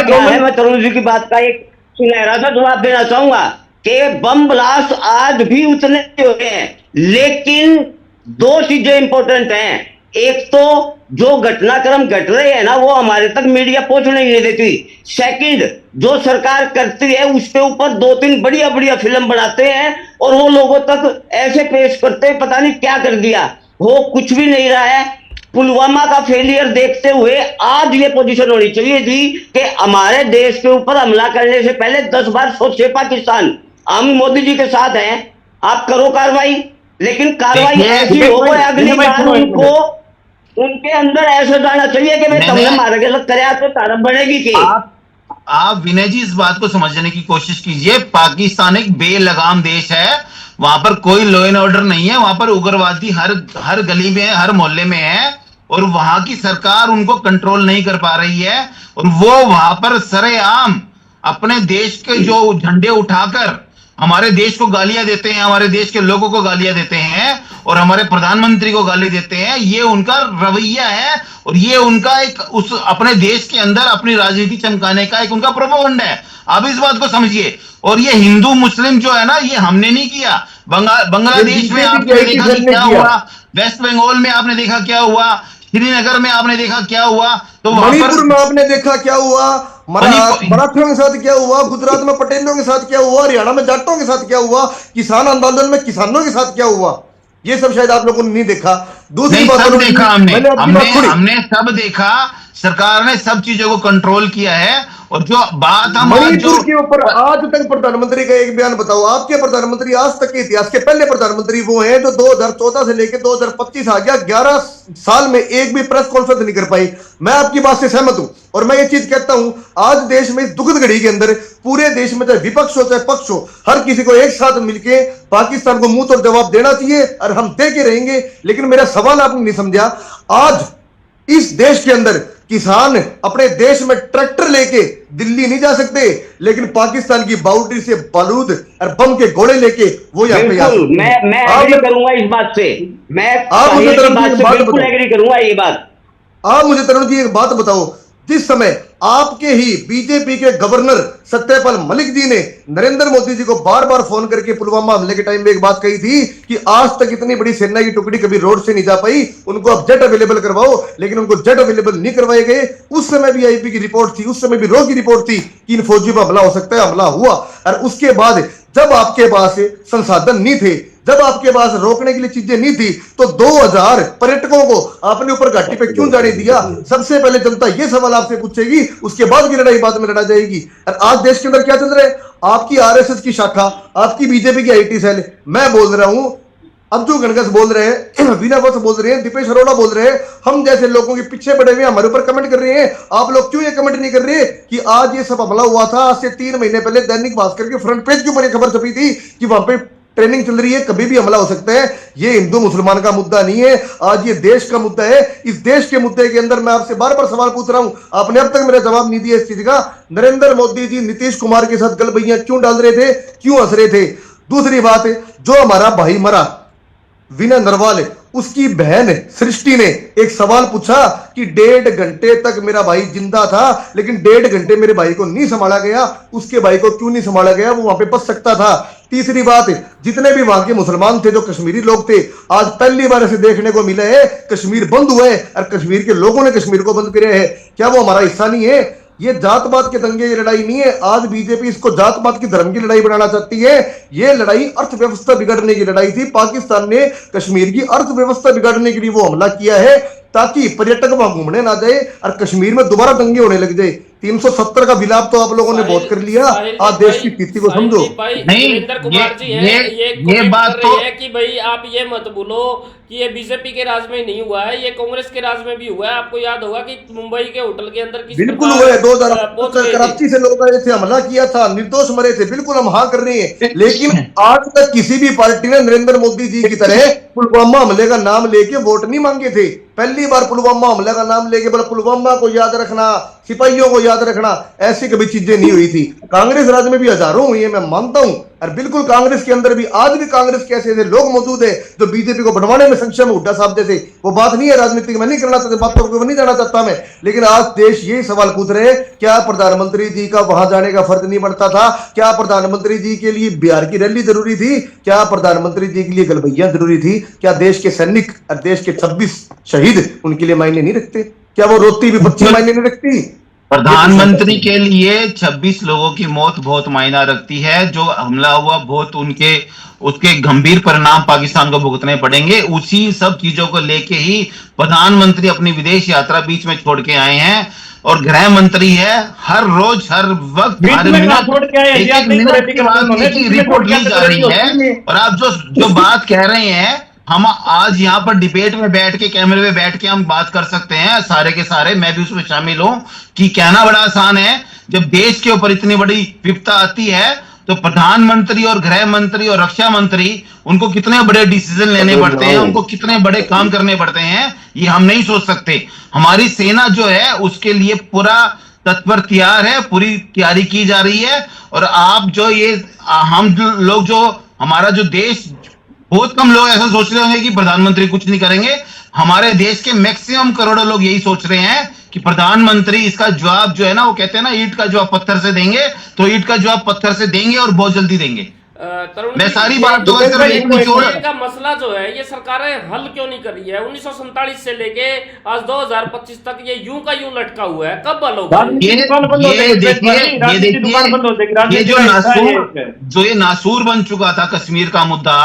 क्या है, मैं तरुण जी की बात का एक सुनहरा सा जवाब देना चाहूंगा कि बम ब्लास्ट आज भी उतने हो गए हैं, लेकिन दो चीजें इंपॉर्टेंट हैं। एक तो जो घटनाक्रम घट रहे हैं ना, वो हमारे तक मीडिया पहुंचने नहीं देती। सेकंड, जो सरकार करती है उसके ऊपर 2-3 बढ़िया बढ़िया फिल्म बनाते हैं और वो लोगों तक ऐसे पेश करते हैं पता नहीं क्या कर दिया, वो कुछ भी नहीं रहा है। पुलवामा का फेलियर देखते हुए आज ये पोजीशन होनी चाहिए थी कि हमारे देश के ऊपर हमला करने से पहले 10 बार सोचे पाकिस्तान। हम मोदी जी के साथ हैं, आप करो कार्रवाई, लेकिन कार्रवाई ऐसी हो अगली बार उनके अंदर ऐसा जाना चाहिए कि मैं तुमने मारे गलत करे तो तारफ बढ़ेगी कि आप विनय जी इस बात को समझने की कोशिश कीजिए। पाकिस्तान एक बेलगाम देश है, वहां पर कोई लॉ एंड ऑर्डर नहीं है, वहां पर उग्रवादी हर गली में, हर मोहल्ले में है, और वहां की सरकार उनको कंट्रोल नहीं कर पा रही है। और वो वहां पर सरेआम अपने देश के जो झंडे उठाकर हमारे देश को गालियां देते हैं, हमारे देश के लोगों को गालियां देते हैं और हमारे प्रधानमंत्री को गाली देते हैं। ये उनका रवैया है और ये उनका एक उस अपने देश के अंदर अपनी राजनीति चमकाने का एक उनका प्रोपेगेंडा है। आप इस बात को समझिए। और ये हिंदू मुस्लिम जो है ना, ये हमने नहीं किया। बांग्लादेश में आपने देखा क्या हुआ, वेस्ट बंगाल में आपने देखा क्या हुआ, श्रीनगर में आपने देखा क्या हुआ, तो मणिपुर में आपने देखा क्या हुआ, मराठियों के साथ क्या हुआ, गुजरात में पटेलों के साथ क्या हुआ, हरियाणा में जाटों के साथ क्या हुआ, किसान आंदोलन में किसानों के साथ क्या हुआ, ये सब शायद आप लोगों ने नहीं देखा। दूसरी बात सब देखा हमने सब देखा। सरकार ने सब चीजों को कंट्रोल किया है। और जो बात हम मणिपुर के ऊपर आज तक प्रधानमंत्री का एक बयान बताओ। आपके प्रधानमंत्री आज तक के इतिहास के पहले प्रधानमंत्री वो हैं जो 2014 से लेकर 2025 आ गया, 11 साल में एक भी प्रेस कॉन्फ्रेंस नहीं कर पाई। मैं आपकी बात से सहमत हूं और मैं ये चीज कहता हूं, आज देश में इस दुखद घड़ी के अंदर पूरे देश में चाहे विपक्ष हो चाहे पक्ष हो, हर किसी को एक साथ मिलकर पाकिस्तान को मुंह तोड़ जवाब देना चाहिए और हम दे के रहेंगे। लेकिन मेरा सवाल आपने नहीं समझा, आज इस देश के अंदर किसान अपने देश में ट्रैक्टर लेके दिल्ली नहीं जा सकते, लेकिन पाकिस्तान की बाउंड्री से बारूद और बम के गोले लेके वो यहाँ पे आ सकते। मैं एग्री करूंगा इस बात से, मैं बिल्कुल एग्री करूंगा ये बात। आप मुझे तरुण जी एक बात बताओ, जिस समय आपके ही बीजेपी के गवर्नर सत्यपाल मलिक जी ने नरेंद्र मोदी जी को बार बार फोन करके पुलवामा हमले के टाइम में एक बात कही थी कि आज तक इतनी बड़ी सेना की टुकड़ी कभी रोड से नहीं जा पाई, उनको अब जेट अवेलेबल करवाओ, लेकिन उनको जेट अवेलेबल नहीं करवाए गए। उस समय भी आईपी की रिपोर्ट थी, उस समय भी रो की रिपोर्ट थी कि इन फौजियों पर हमला हो सकता है, हमला हुआ। और उसके बाद जब आपके पास संसाधन नहीं थे, जब आपके पास रोकने के लिए चीजें नहीं थी, तो 2000 पर्यटकों को आपने ऊपर घाटी पे क्यों जाने दिया? सबसे पहले जनता ये सवाल आपसे पूछेगी, उसके बाद की लड़ाई बाद में लड़ा जाएगी। और आज देश के अंदर क्या चल रहा है? आपकी आरएसएस की शाखा, आपकी बीजेपी की आईटी सेल, मैं बोल रहा हूं, अब्दुल गणगस बोल रहे हैं, वीना बस बोल रहे हैं, दीपेश अरोड़ा बोल रहे हैं, हम जैसे लोगों के पीछे पड़े हुए हमारे ऊपर कमेंट कर रहे हैं। आप लोग क्यों ये कमेंट नहीं कर रहे कि आज ये सब हमला हुआ था? आज से 3 महीने पहले दैनिक भास्कर के फ्रंट पेज के ऊपर ये खबर छपी थी कि वहां पे ट्रेनिंग चल रही है, कभी भी हमला हो सकता है। ये हिंदू मुसलमान का मुद्दा नहीं है, आज ये देश का मुद्दा है। इस देश के मुद्दे के अंदर मैं आपसे बार बार सवाल पूछ रहा हूं, आपने अब तक मेरा जवाब नहीं दिया इस चीज का। नरेंद्र मोदी जी नीतीश कुमार के साथ गलबैया क्यों डाल रहे थे, क्यों हंस रहे थे? दूसरी बात है, जो हमारा भाई मरा विनय नरवाल, उसकी बहन सृष्टि ने एक सवाल पूछा कि 1.5 घंटे तक मेरा भाई जिंदा था, लेकिन 1.5 घंटे मेरे भाई को नहीं संभाला गया। उसके भाई को क्यों नहीं संभाला गया? वो वहां पे बच सकता था। तीसरी बात, जितने भी वहां के मुसलमान थे, जो कश्मीरी लोग थे, आज पहली बार ऐसे देखने को मिला है कश्मीर बंद हुआ है और कश्मीर के लोगों ने कश्मीर को बंद किया है। क्या वो हमारा हिस्सा नहीं है? ये जात पात के दंगे की लड़ाई नहीं है। आज बीजेपी इसको जात पात की धर्म की लड़ाई बनाना चाहती है। ये लड़ाई अर्थव्यवस्था बिगड़ने की लड़ाई थी। पाकिस्तान ने कश्मीर की अर्थव्यवस्था बिगाड़ने के लिए वो हमला किया है ताकि पर्यटक वहां घूमने ना जाए और कश्मीर में दोबारा दंगे होने लग जाए। 370 का विलाप तो आप लोगों ने बहुत कर लिया। आज देश की स्थिति को समझो। नहीं, नरेंद्र कुमार जी हैं, ये बात तो है कि भाई आप ये मत बोलो कि ये बीजेपी के राज में नहीं हुआ है, ये कांग्रेस के राज में भी हुआ है। आपको याद होगा कि मुंबई के होटल के अंदर किस बिल्कुल हुआ है। 2015 कराची से लोग आए थे, हमला किया था, निर्दोष मरे थे। बिल्कुल हम हाँ कर रहे हैं, लेकिन आज तक किसी भी पार्टी ने नरेंद्र मोदी जी की तरह पुलवामा हमले का नाम लेके वोट नहीं मांगे थे। पहली बार पुलवामा हमले का नाम लेके बोला पुलवामा को याद रखना, सिपाहियों को याद रखना, ऐसी कभी चीजें नहीं हुई थी। कांग्रेस राज में भी हजारों हुई है, मैं मानता हूं। और बिल्कुल कांग्रेस के अंदर भी आज भी कांग्रेस के ऐसे लोग मौजूद है जो बीजेपी को बनवाने में सक्षम है। हुड्डा साहब जैसे, वो बात नहीं है राजनीति में, नहीं करना चाहते, बातों को नहीं जाना चाहता मैं। लेकिन आज देश यही सवाल पूछ रहे हैं, क्या प्रधानमंत्री जी का वहां जाने का फर्ज नहीं बनता था? क्या प्रधानमंत्री जी के लिए बिहार की रैली जरूरी थी? क्या प्रधानमंत्री जी के लिए गलबैया जरूरी थी? क्या देश के सैनिक और देश के 26 शहीद उनके लिए मायने नहीं रखते? क्या वो रोती भी बच्ची मायने नहीं रखती? प्रधानमंत्री के लिए 26 लोगों की मौत बहुत मायना रखती है। जो हमला हुआ बहुत उसके गंभीर परिणाम पाकिस्तान को भुगतने पड़ेंगे। उसी सब चीजों को लेके ही प्रधानमंत्री अपनी विदेश यात्रा बीच में छोड़ के आए हैं। और गृह मंत्री है, हर रोज हर वक्त हर मिनट एक मिनट के बाद रिपोर्ट ली जा रही है। और आप जो बात कह रहे हैं, हम आज यहाँ पर डिबेट में बैठ के, कैमरे में बैठ के हम बात कर सकते हैं सारे के सारे, मैं भी उसमें शामिल हूं, कि कहना बड़ा आसान है। जब देश के ऊपर इतनी बड़ी विपदा आती है तो प्रधानमंत्री और गृह मंत्री और रक्षा मंत्री, उनको कितने बड़े डिसीजन लेने पड़ते हैं, उनको कितने बड़े काम करने पड़ते हैं, ये हम नहीं सोच सकते। हमारी सेना जो है उसके लिए पूरा तत्पर तैयार है, पूरी तैयारी की जा रही है। और आप जो ये हम लोग जो हमारा जो देश, बहुत कम लोग ऐसा सोच रहे होंगे कि प्रधानमंत्री कुछ नहीं करेंगे। हमारे देश के मैक्सिमम करोड़ों लोग यही सोच रहे हैं कि प्रधानमंत्री इसका जवाब जो है ना, वो कहते हैं ना, ईंट का जवाब पत्थर से देंगे, तो ईंट का जवाब पत्थर से देंगे और बहुत जल्दी देंगे। मैं सारी बात तो का मसला जो है ये सरकारें हल क्यों नहीं कर रही है? 1947 से लेके आज 2025 तक ये यूं का यूं लटका हुआ है, कब हल होगा? ये जो नासूर बन चुका था कश्मीर का मुद्दा,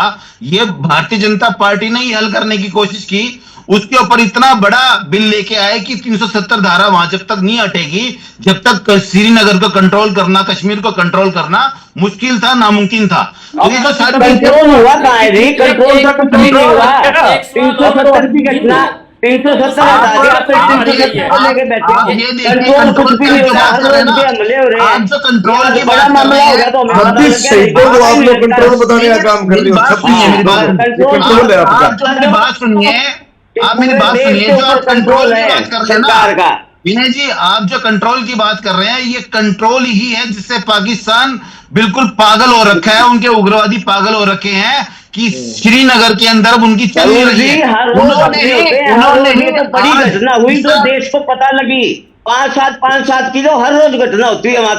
ये भारतीय जनता पार्टी ने ही हल करने की कोशिश की। उसके ऊपर इतना बड़ा बिल लेके आए कि 370 धारा वहां जब तक नहीं हटेगी, जब तक श्रीनगर को कंट्रोल करना, कश्मीर को कंट्रोल करना मुश्किल था, नामुमकिन था। तो ये जो सारी कंट्रोल हुआ कहाँ है जी? कंट्रोल का कुछ नहीं हुआ। 370 की घटना, 370 कंट्रोल की बड़ा मामला होगा तो 26 शहीदों को आप लोग कंट्रोल बताने का काम कर रहे हो। कंट्रोल है आपका। आप जो मेरी बात सुनिए, आप मेरी बात सुनिए, जो आप कंट्रोल की बात कर रहे हैं ना विनय जी, आप जो कंट्रोल की बात कर रहे हैं, ये कंट्रोल ही है जिससे पाकिस्तान बिल्कुल पागल हो रखा है। उनके उग्रवादी पागल हो रखे हैं कि श्रीनगर के अंदर उनकी चल रही है। उन्होंने बड़ी घटना हुई तो देश को पता लगी। 5-7 किलो हर रोज घटना होती है वहाँ।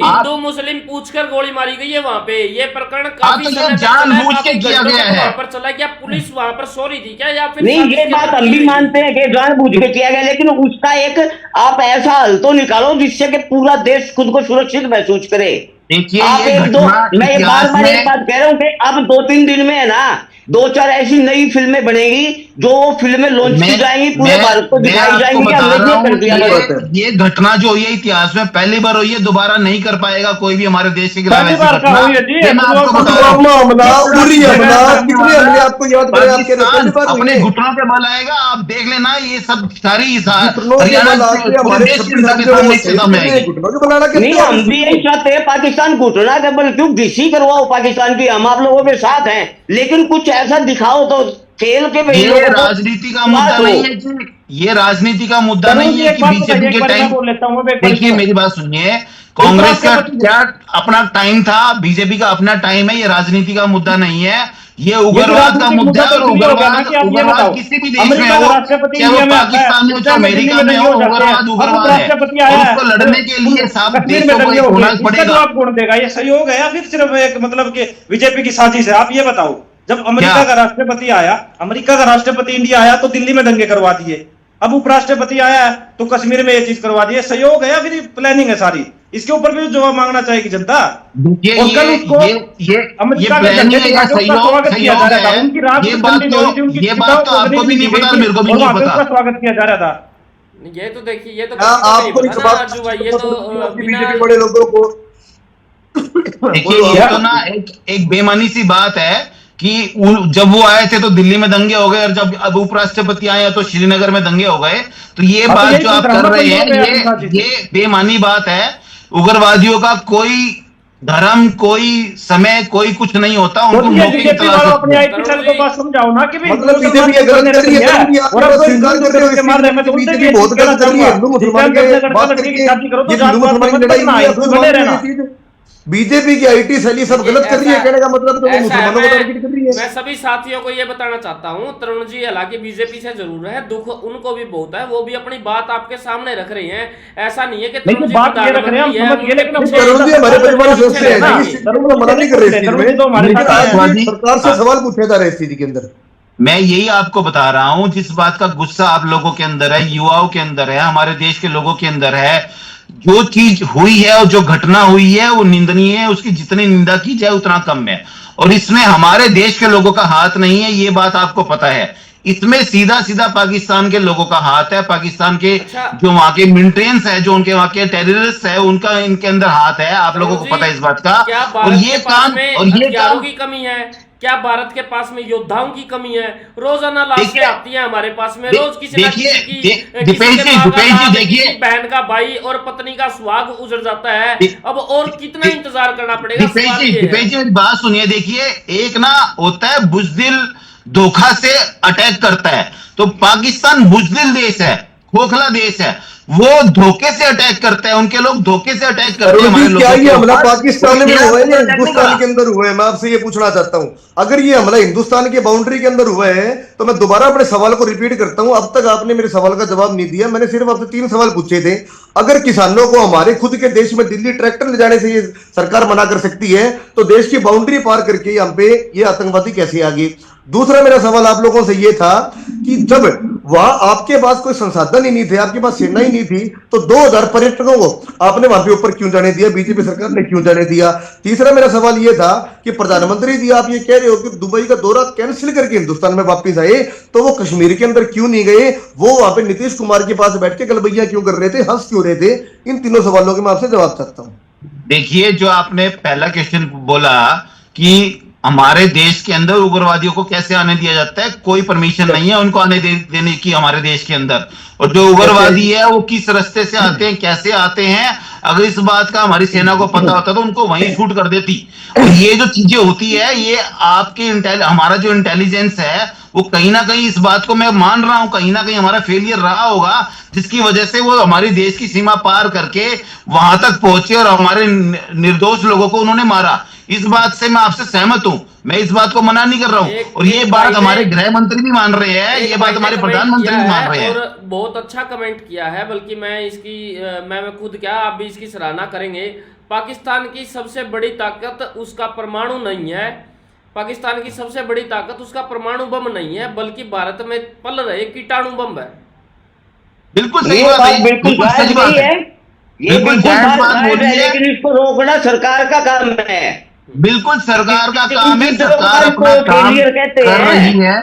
हिंदू मुस्लिम पूछकर गोली मारी गई है वहाँ पे। ये प्रकरण काफी जानबूझ के किया गया है। वहाँ पर चला गया, पुलिस वहाँ पर सो रही थी क्या, या फिर नहीं? ये बात हम भी मानते हैं कि जानबूझ के किया गया, लेकिन उसका एक आप ऐसा हल तो निकालो जिससे कि पूरा देश खुद को सुरक्षित महसूस करे। आप मैं बार बार एक बात कह रहा हूँ कि अब 2-3 दिन में है ना, 2-4 ऐसी नई फिल्में बनेगी जो फिल्में लॉन्च की जाएंगी पूरे भारत को दिखाई जाएंगी कि हमने ये कर दिया। ये घटना जो हुई है इतिहास में पहली बार हुई है, दोबारा नहीं कर पाएगा कोई भी हमारे देश के खिलाफ पहली ऐसी बार घटना। का हुई है जी, ये मैं आपको बता रहा हूँ। हमला, उरी हमला, कितने हमले आपको याद करें, आपके पाकिस्तान पहली बार हुई अपने है। घुटनों पे बल आएगा, आप देख लेना, ये सब सारी घुटनों के हरियाणा बल आके पूरे हमारे देश की 26 जनता के राज्यों सामने में एक चेतावनी कितने आएगी। घुटनों के बल आना नहीं, कितना हम भी यही चाहते हैं पाकिस्तान घुटना के बल क्यों घिसी करवाओ पाकिस्तान की, हम आप लोगों के साथ हैं, लेकिन कुछ ऐसा दिखाओ तो खेल के भी ये लोगों को राजनीति का मुद्दा नहीं है जी, ये राजनीति का मुद्दा तरुण नहीं जी, है एक कि बात बीजेपी बताइए, के एक बार मैं टाइम, बोल लेता हूँ, मैं एक बार देखिए सुनो। मेरी बात सुनिए, कांग्रेस का उपराष्ट्रपति- क्या अपना टाइम था, बीजेपी का अपना टाइम है, ये राजनीति का मुद्दा नहीं है, ये ये उग्रवाद का राजनीतिक मुद्दा है। और तो इसलिए हो गया ना उग्रवाद कि आप ये उग्रवाद बताओ, किसी भी देश में अमेरिका हो, का राष्ट्रपति चाहे वो इंडिया में आता है, पाकिस्तान में हो, चाहे दिल्ली अमेरिका में में दंगे हो, हो जाते हैं, उग्रवाद अब उग्रवाद है, राष्ट्रपति और आया है, उसको लड़ने के लिए सब कश्मीर में देशों को दंगे एक हो होना गए, इसका पड़ेगा। जवाब कौन देगा? ये सहयोग है या फिर सिर्फ एक मतलब कि बीजेपी की साजिश है? आप ये बताओ, जब अमेरिका क्या? का राष्ट्रपति आया, अमेरिका का राष्ट्रपति इंडिया आया तो दिल्ली में दंगे करवा दिए, अब उपराष्ट्रपति आया है तो कश्मीर में ये चीज करवा दी है। सहयोग है या फिर प्लानिंग है सारी? इसके ऊपर भी जवाब मांगना चाहेगी जनता। देखिए और कल उसको ये अमेरिका के प्लानिंग झंडे है या दिखा के उसका सहयोग स्वागत किया जा रहा था, है, उनकी रात ये को बात ठंडी हो रही थी, उनकी ये चिताओं बात तो को आपको भी दी नहीं गई पता, थी, मेरे को भी और नहीं वहाँ पे पता। उसका स्वागत किया जा रहा था। ये तो देखिए, ये तो आपको किसी इस को नहीं बात पता ना राजू भाई, ये तो बीजेपी बिना बड़े लोगों को देखिए ये तो ना एक बेमानी सी बात है कि जब वो आए थे तो दिल्ली में दंगे हो गए, और जब अब उपराष्ट्रपति आए तो श्रीनगर में दंगे हो गए। तो ये अब बात यही जो आप तो कर ड्रामा रहे बंद हो गया हैं, अपनी साजिश। ये बेमानी बात है। उग्रवादियों का कोई धर्म, कोई समय, कोई कुछ नहीं होता, तो उनको ये मौके की बीजेपी तलाश वालों होती अपने है। आईटी सेल को बात समझाओ ना कि भाई मतलब हिंदू बीजेपी मुसलमान गलत कर रही है, नहीं आप और अब स्वीकार कर रहे हो हिंदू मार रहे हैं, मैं तो उनसे भी बीजेपी बहुत गलत कर रही है। हिंदू मुसलमान के बात लड़की की करके शादी करो तो ये जात हिंदू पात मुसलमान में की लड़ाई मत नहीं है, ना, मुसलमान बने की रहना। ये चीज बीजेपी की आईटी सेल ये सब गलत कर रही है, कहने का मतलब तो वो मुसलमानों को टारगेट कर रही है। मैं सभी साथियों को ये बताना चाहता हूँ, तरुण जी हालांकि बीजेपी से जरूर है, दुख उनको भी बहुत है, वो भी अपनी बात आपके सामने रख रही हैं। ऐसा नहीं है कि नहीं, तरुण जी बात ये रख रहे हैं, हम प्रधानमंत्री समझ गए, लेकिन उनके हम तरुण जी हमारे परिवार से सोचते हैं, ना, इस चीज को मना नहीं कर रहे इस चीज में, लेकिन आज भी सरकार से सवाल पूछे जा रहे हैं इस चीज के अंदर। मैं यही आपको बता रहा हूं, जिस बात का गुस्सा आप लोगों के अंदर है, युवाओं के अंदर है, हमारे देश के लोगों के अंदर है, जो चीज हुई है और जो घटना हुई है वो निंदनीय है, उसकी जितनी निंदा की जाए उतना कम है। और इसमें हमारे देश के लोगों का हाथ नहीं है, ये बात आपको पता है। इसमें सीधा सीधा पाकिस्तान के लोगों का हाथ है, पाकिस्तान के जो वहां के मिलिटेंट्स है, जो उनके वहां के टेररिस्ट है, उनका इनके अंदर हाथ है। आप लोगों को पता है इस बात का। क्या और भारत ये के पास काम में और ये हथियारों काम की कमी है? क्या भारत के पास में योद्धाओं की कमी है? रोजाना लाशें आती हैं हमारे पास में, रोज किसी ना किसी की दीपेश जी देखिए, बहन का, भाई और पत्नी का सुहाग उजड़ जाता है। अब और कितना इंतजार करना पड़ेगा? सवाल ये है। दीपेश जी बात सुनिए, देखिए एक ना होता है बुजदिल धोखा से अटैक करता है, तो पाकिस्तान बुजदिल देश है, खोखला देश है, वो धोखे से अटैक करते हैं, उनके लोग धोखे से अटैक करते हैं हमारे लोगों क्या ये को। हमला पाकिस्तान में हुआ है या तो हिंदुस्तान के अंदर हुआ है? मैं आपसे ये पूछना चाहता हूं, अगर ये हमला हिंदुस्तान की बाउंड्री के अंदर हुआ है तो मैं दोबारा अपने सवाल को रिपीट करता हूं, अब तक आपने मेरे सवाल का जवाब नहीं दिया। मैंने सिर्फ आपसे 3 सवाल पूछे थे। अगर किसानों को हमारे खुद के देश में दिल्ली ट्रैक्टर ले जाने से ये सरकार मना कर सकती है, तो देश की बाउंड्री पार करके हम पे ये आतंकवादी कैसे आ गए? दूसरा मेरा सवाल आप लोगों से ये था कि जब वहां आपके पास कोई संसाधन ही नहीं थे, आपके पास सेना ही नहीं थी, तो 2000 पर्यटकों को आपने वहां पे ऊपर क्यों जाने दिया? बीजेपी सरकार ने क्यों जाने दिया? तीसरा मेरा सवाल ये था कि प्रधानमंत्री जी आप ये कह रहे हो कि दुबई का दौरा कैंसिल करके हिंदुस्तान में वापस आए, तो वो कश्मीर के अंदर क्यों नहीं गए? वो वहां पे नीतीश कुमार के पास बैठ के गलबैया क्यों कर रहे थे, हंस क्यों रहे थे? इन तीनों सवालों के मैं आपसे जवाब चाहता हूं। देखिए, जो आपने पहला क्वेश्चन बोला कि हमारे देश के अंदर उग्रवादियों को कैसे आने दिया जाता है, कोई परमिशन नहीं है उनको आने देने की हमारे देश के अंदर। और जो उग्रवादी है वो किस रास्ते से आते हैं, कैसे आते हैं, अगर इस बात का हमारी सेना को पता होता तो उनको वहीं शूट कर देती। और ये जो चीजें होती है, ये आपके हमारा जो इंटेलिजेंस है वो कहीं ना कहीं, इस बात को मैं मान रहा हूं, कहीं ना कहीं हमारा फेलियर रहा होगा, जिसकी वजह से वो हमारे देश की सीमा पार करके वहां तक पहुंचे और हमारे निर्दोष लोगों को उन्होंने मारा। इस बात से मैं आपसे सहमत हूं, मैं इस बात को मना नहीं कर रहा हूं। और ये बात हमारे गृह मंत्री भी मान रहे हैं, ये बात हमारे प्रधानमंत्री भी मान रहे हैं। और बहुत अच्छा कमेंट किया है, बल्कि मैं इसकी मैं खुद क्या, आप भी इसकी सराहना करेंगे। पाकिस्तान की सबसे बड़ी ताकत उसका परमाणु नहीं है, पाकिस्तान की सबसे बड़ी ताकत उसका परमाणु बम नहीं है, बल्कि भारत में पल रहे कीटाणु बम है। बिल्कुल सही बात है, बिल्कुल सही बात है, ये बिल्कुल बात है, है, लेकिन इसको रोकना सरकार का काम है। बिल्कुल सरकार का काम है, जिस सरकार लोग अपना को काम फेलियर कहते कर हैं, रही है।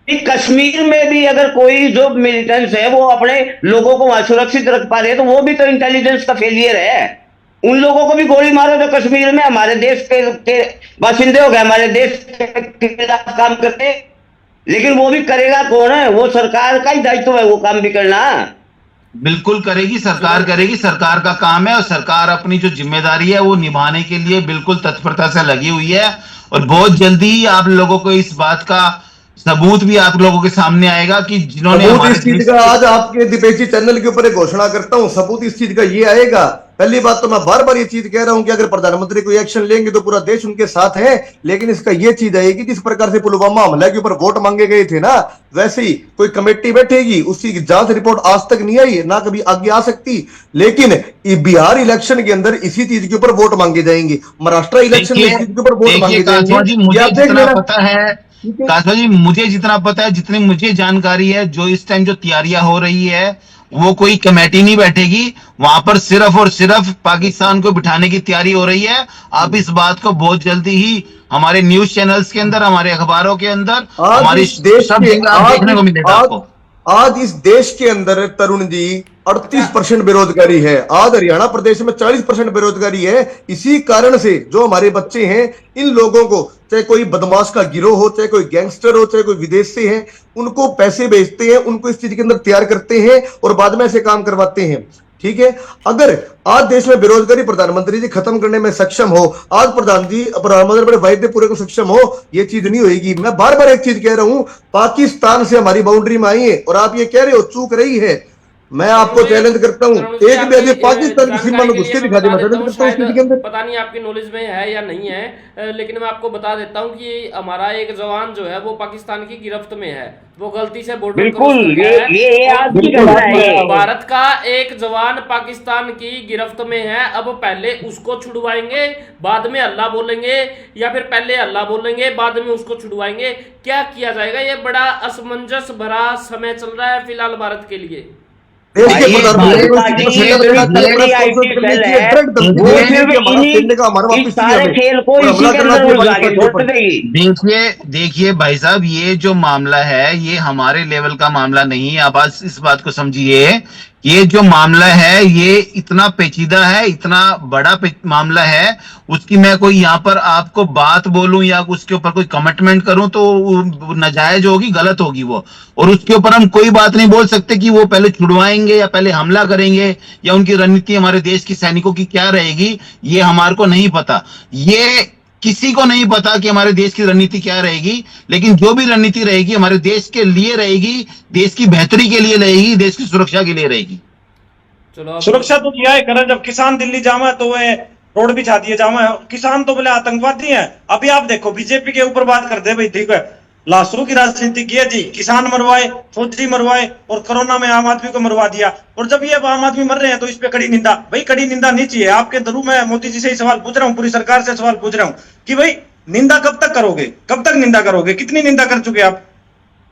कश्मीर में भी अगर कोई जो मिलिटेंट्स है वो अपने लोगों को वहां सुरक्षित रख पा रहे हैं तो वो भी तो इंटेलिजेंस का फेलियर है। उन लोगों को भी गोली मारो जो कश्मीर में हमारे देश के बाशिंदे हो गए, हमारे देश के खिलाफ काम करते, लेकिन वो भी करेगा कौन है? वो सरकार का ही दायित्व है वो काम भी करना। बिल्कुल करेगी, सरकार करेगी, सरकार का काम है और सरकार अपनी जो जिम्मेदारी है वो निभाने के लिए बिल्कुल तत्परता से लगी हुई है। और बहुत जल्दी ही आप लोगों को इस बात का सबूत भी आप लोगों के सामने आएगा कि जिन्होंने सबूत इस चीज का आज आपके दीपेश जी चैनल के ऊपर एक घोषणा करता हूं, सबूत इस चीज का ये आएगा। पहली बात तो मैं बार बार ये चीज कह रहा हूं कि अगर प्रधानमंत्री कोई एक्शन लेंगे तो पूरा देश उनके साथ है, लेकिन इसका ये चीज आएगी जिस प्रकार से पुलवामा हमला के ऊपर वोट मांगे गए थे ना, वैसे ही कोई कमेटी बैठेगी, उसकी जांच रिपोर्ट आज तक नहीं आई, ना कभी आगे आ सकती, लेकिन बिहार इलेक्शन के अंदर इसी चीज के ऊपर वोट मांगे जाएंगे, महाराष्ट्र इलेक्शन में इसी चीज के ऊपर वोट मांगे जाएंगे। मुझे जितना पता है कासवा जी, मुझे जितना पता है, जितनी मुझे जानकारी है, जो इस टाइम जो तैयारियां हो रही है वो कोई कमेटी नहीं बैठेगी, वहां पर सिर्फ और सिर्फ पाकिस्तान को बिठाने की तैयारी हो रही है। आप इस बात को बहुत जल्दी ही हमारे न्यूज चैनल्स के अंदर, हमारे अखबारों के अंदर, हमारी सब जगह देखने को मिलेगा आपको। आज इस देश के अंदर तरुण जी 38% बेरोजगारी है, आज हरियाणा प्रदेश में 40% बेरोजगारी है। इसी कारण से जो हमारे बच्चे हैं, इन लोगों को चाहे कोई बदमाश का गिरोह हो, चाहे कोई गैंगस्टर हो, चाहे कोई विदेश से है, उनको पैसे भेजते हैं, उनको इस चीज के अंदर तैयार करते हैं और बाद में ऐसे काम करवाते हैं। ठीक है, अगर आज देश में बेरोजगारी प्रधानमंत्री जी खत्म करने में सक्षम हो, आज प्रधानमंत्री बड़े वायदे पूरे को सक्षम हो, ये चीज नहीं होगी। मैं बार बार एक चीज कह रहा हूं, पाकिस्तान से हमारी बाउंड्री में आई है और आप ये कह रहे हो चूक रही है। मैं आपको चैलेंज करता हूं, एक भी यदि पाकिस्तान की सीमा में घुस के दिखा दे, मैं चैलेंज करता हूं इस चीज के अंदर। पता नहीं आपकी नॉलेज में है या नहीं है, लेकिन मैं आपको बता देता हूं कि हमारा एक जवान जो है वो पाकिस्तान की गिरफ्त में है, वो गलती से बॉर्डर बिल्कुल ये आज की घटना है। भारत का एक जवान पाकिस्तान की गिरफ्त में है। अब पहले उसको छुड़वाएंगे, बाद में अल्लाह बोलेंगे, या फिर पहले अल्लाह बोलेंगे बाद में उसको छुड़वाएंगे। क्या किया जाएगा? ये बड़ा असमंजस भरा समय चल रहा है फिलहाल भारत के लिए। देखिए भाई साहब, ये जो मामला है ये हमारे लेवल का मामला नहीं है। आप आज इस बात को समझिए, ये जो मामला है ये इतना पेचीदा है, इतना बड़ा मामला है, उसकी मैं कोई यहाँ पर आपको बात बोलूं या उसके ऊपर कोई कमिटमेंट करूं तो नाजायज होगी, गलत होगी वो। और उसके ऊपर हम कोई बात नहीं बोल सकते कि वो पहले छुड़वाएंगे या पहले हमला करेंगे या उनकी रणनीति हमारे देश के सैनिकों की क्या रहेगी, ये हमारे को नहीं पता। ये किसी को नहीं पता कि हमारे देश की रणनीति क्या रहेगी, लेकिन जो भी रणनीति रहेगी हमारे देश के लिए रहेगी, देश की बेहतरी के लिए रहेगी, देश की सुरक्षा के लिए रहेगी। चलो सुरक्षा तो किया है करण, जब किसान दिल्ली जामा तो वे रोड बिछा दिए जामा, किसान तो बोले आतंकवादी है। अभी आप देखो बीजेपी के ऊपर बात करते हैं भाई, ठीक है लाशों की राजनीति की है जी, किसान मरवाए, फौजी मरवाए और कोरोना में आम आदमी को मरवा दिया। और जब ये आम आदमी मर रहे हैं तो इस पे कड़ी निंदा। भाई कड़ी निंदा नहीं चाहिए। आपके दरू मैं मोदी जी से ही सवाल पूछ रहा हूँ, पूरी सरकार से सवाल पूछ रहा हूँ कि भाई निंदा कब तक करोगे, कब तक निंदा करोगे, कितनी निंदा कर चुके आप?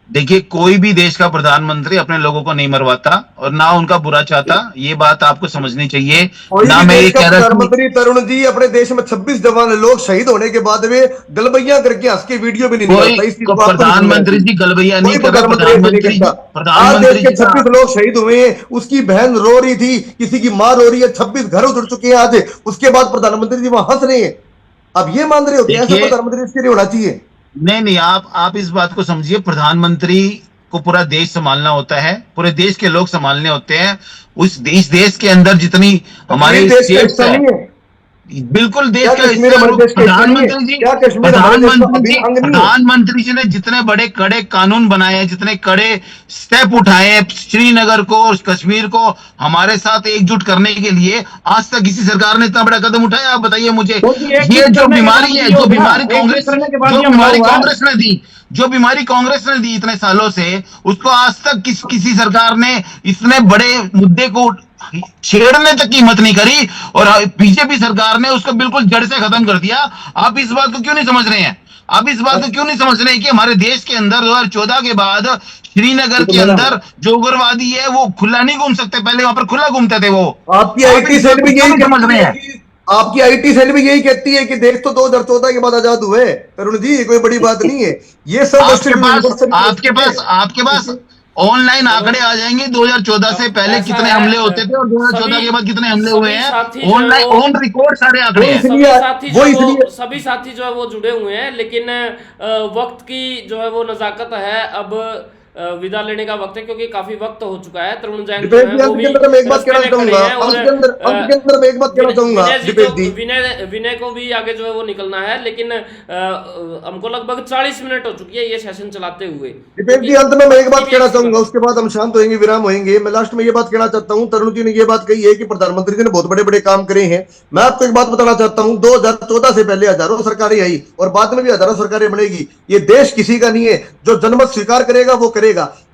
देखिए, कोई भी देश का प्रधानमंत्री अपने लोगों को नहीं मरवाता और ना उनका बुरा चाहता, ये बात आपको समझनी चाहिए। ना मैं ये कह रहा प्रधानमंत्री तरुण जी, अपने देश में 26 जवान लोग शहीद होने के बाद वे गलबैया करके हंस के वीडियो भी नहीं निकालता। प्रधानमंत्री जी गलबैया नहीं कर रहा, प्रधानमंत्री 26 लोग शहीद हुए हैं, उसकी बहन रो रही थी, किसी की मां रो रही है, 26 घर उजड़ चुके हैं आज, उसके बाद प्रधानमंत्री जी वहां हंस रहे हैं। अब ये मान रहे हो कि ऐसा प्रधानमंत्री इसके लिए होना चाहिए? नहीं, आप इस बात को समझिए, प्रधानमंत्री को पूरा देश संभालना होता है, पूरे देश के लोग संभालने होते हैं। इस देश के अंदर जितने हमारे स्टेट्स है, बिल्कुल देश का प्रधानमंत्री जी ने जितने बड़े कड़े कानून बनाए हैं, जितने कड़े स्टेप उठाए हैं श्रीनगर को और कश्मीर को हमारे साथ एकजुट करने के लिए, आज तक किसी सरकार ने इतना बड़ा कदम उठाया? आप बताइए मुझे। ये जो बीमारी है, जो बीमारी कांग्रेस ने दी इतने सालों से, उसको आज तक किसी सरकार ने इतने बड़े मुद्दे को छेड़ने तक की हिम्मत नहीं करी और बीजेपी सरकार ने उसको बिल्कुल जड़ से खत्म कर दिया। आप इस बात को क्यों नहीं समझ रहे हैं? आप इस बात को क्यों नहीं समझ रहे हैं कि हमारे देश के अंदर 2014 के बाद श्रीनगर के अंदर जो उग्रवादी है वो खुला नहीं घूम सकते, पहले वहां पर खुला घूमते थे वो। आपकी आईटी सेल भी यही समझ रहे हैं? आपकी आईटी सेल भी यही कहती है कि देश तो 2014 के बाद आजाद हुए। तरुण जी, ये कोई बड़ी बात नहीं है। ये सब आपके पास ऑनलाइन आंकड़े आ जाएंगे 2014 से पहले ऐसा कितने है, हमले होते थे और 2014 के बाद कितने हमले हुए हैं। साथी जो ऑनलाइन वो- ऑन रिकॉर्ड सारे आंकड़े हैं। सभी साथी जो है वो जुड़े हुए हैं, लेकिन वक्त की जो है वो नजाकत है। अब विदा लेने का वक्त है, क्योंकि काफी वक्त हो चुका है। तरुण जैन जो है वो भी एक बात कहना चाहूंगा, एक बात कहना चाहूंगा विनय को भी आगे जो है वो निकलना है, लेकिन हमको लगभग 40 मिनट हो चुकी है ये सेशन चलाते हुए। दीपेश जी, अंत में मैं एक बात कहना चाहूंगा, उसके बाद हम शांत होंगे, विराम होंगे। मैं लास्ट में ये बात कहना चाहता हूं, तरुण जी ने ये बात कही है कि प्रधानमंत्री जी ने बहुत बड़े बड़े काम करे हैं। मैं आपको एक बात बताना चाहता हूं, 2014 से पहले हजारों सरकारें आई और बाद में भी हजारों सरकारें बनेगी। ये देश किसी का नहीं है। जो जनमत स्वीकार करेगा वो करेगा।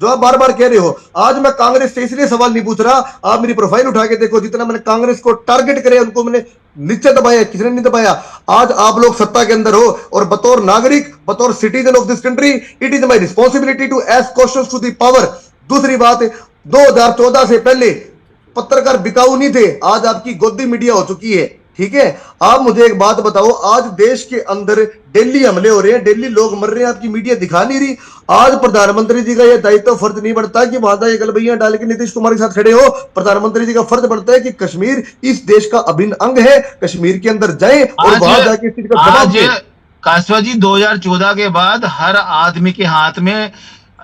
जो आप बार बार कह रहे हो, आज मैं कांग्रेस से इसलिए सवाल नहीं पूछ रहा, आप मेरी प्रोफाइल उठा के देखो, जितना मैंने कांग्रेस को टारगेट करे उनको मैंने नीचे दबाया, किसने नहीं दबाया। आज आप लोग सत्ता के अंदर हो और बतौर नागरिक, बतौर citizen of this country, it is my responsibility to ask questions to the power. दूसरी बात, 2014 से पहले पत्रकार बिकाऊ नहीं थे, आज आपकी गोदी मीडिया हो चुकी है। ठीक है, आप मुझे एक बात बताओ, आज देश के अंदर दिल्ली हमले हो रहे हैं, दिल्ली लोग मर रहे हैं, आपकी मीडिया दिखा नहीं रही। आज प्रधानमंत्री जी का यह दायित्व फर्ज नहीं बढ़ता कि वहां ये गलबैया डाल के नीतीश कुमार के साथ खड़े हो। प्रधानमंत्री जी का फर्ज बढ़ता है कि कश्मीर इस देश का अभिन्न अंग है, कश्मीर के अंदर जाए और वहां जाके इस चीज का जवाब दें। कासवा जी, 2014 के बाद हर आदमी के हाथ में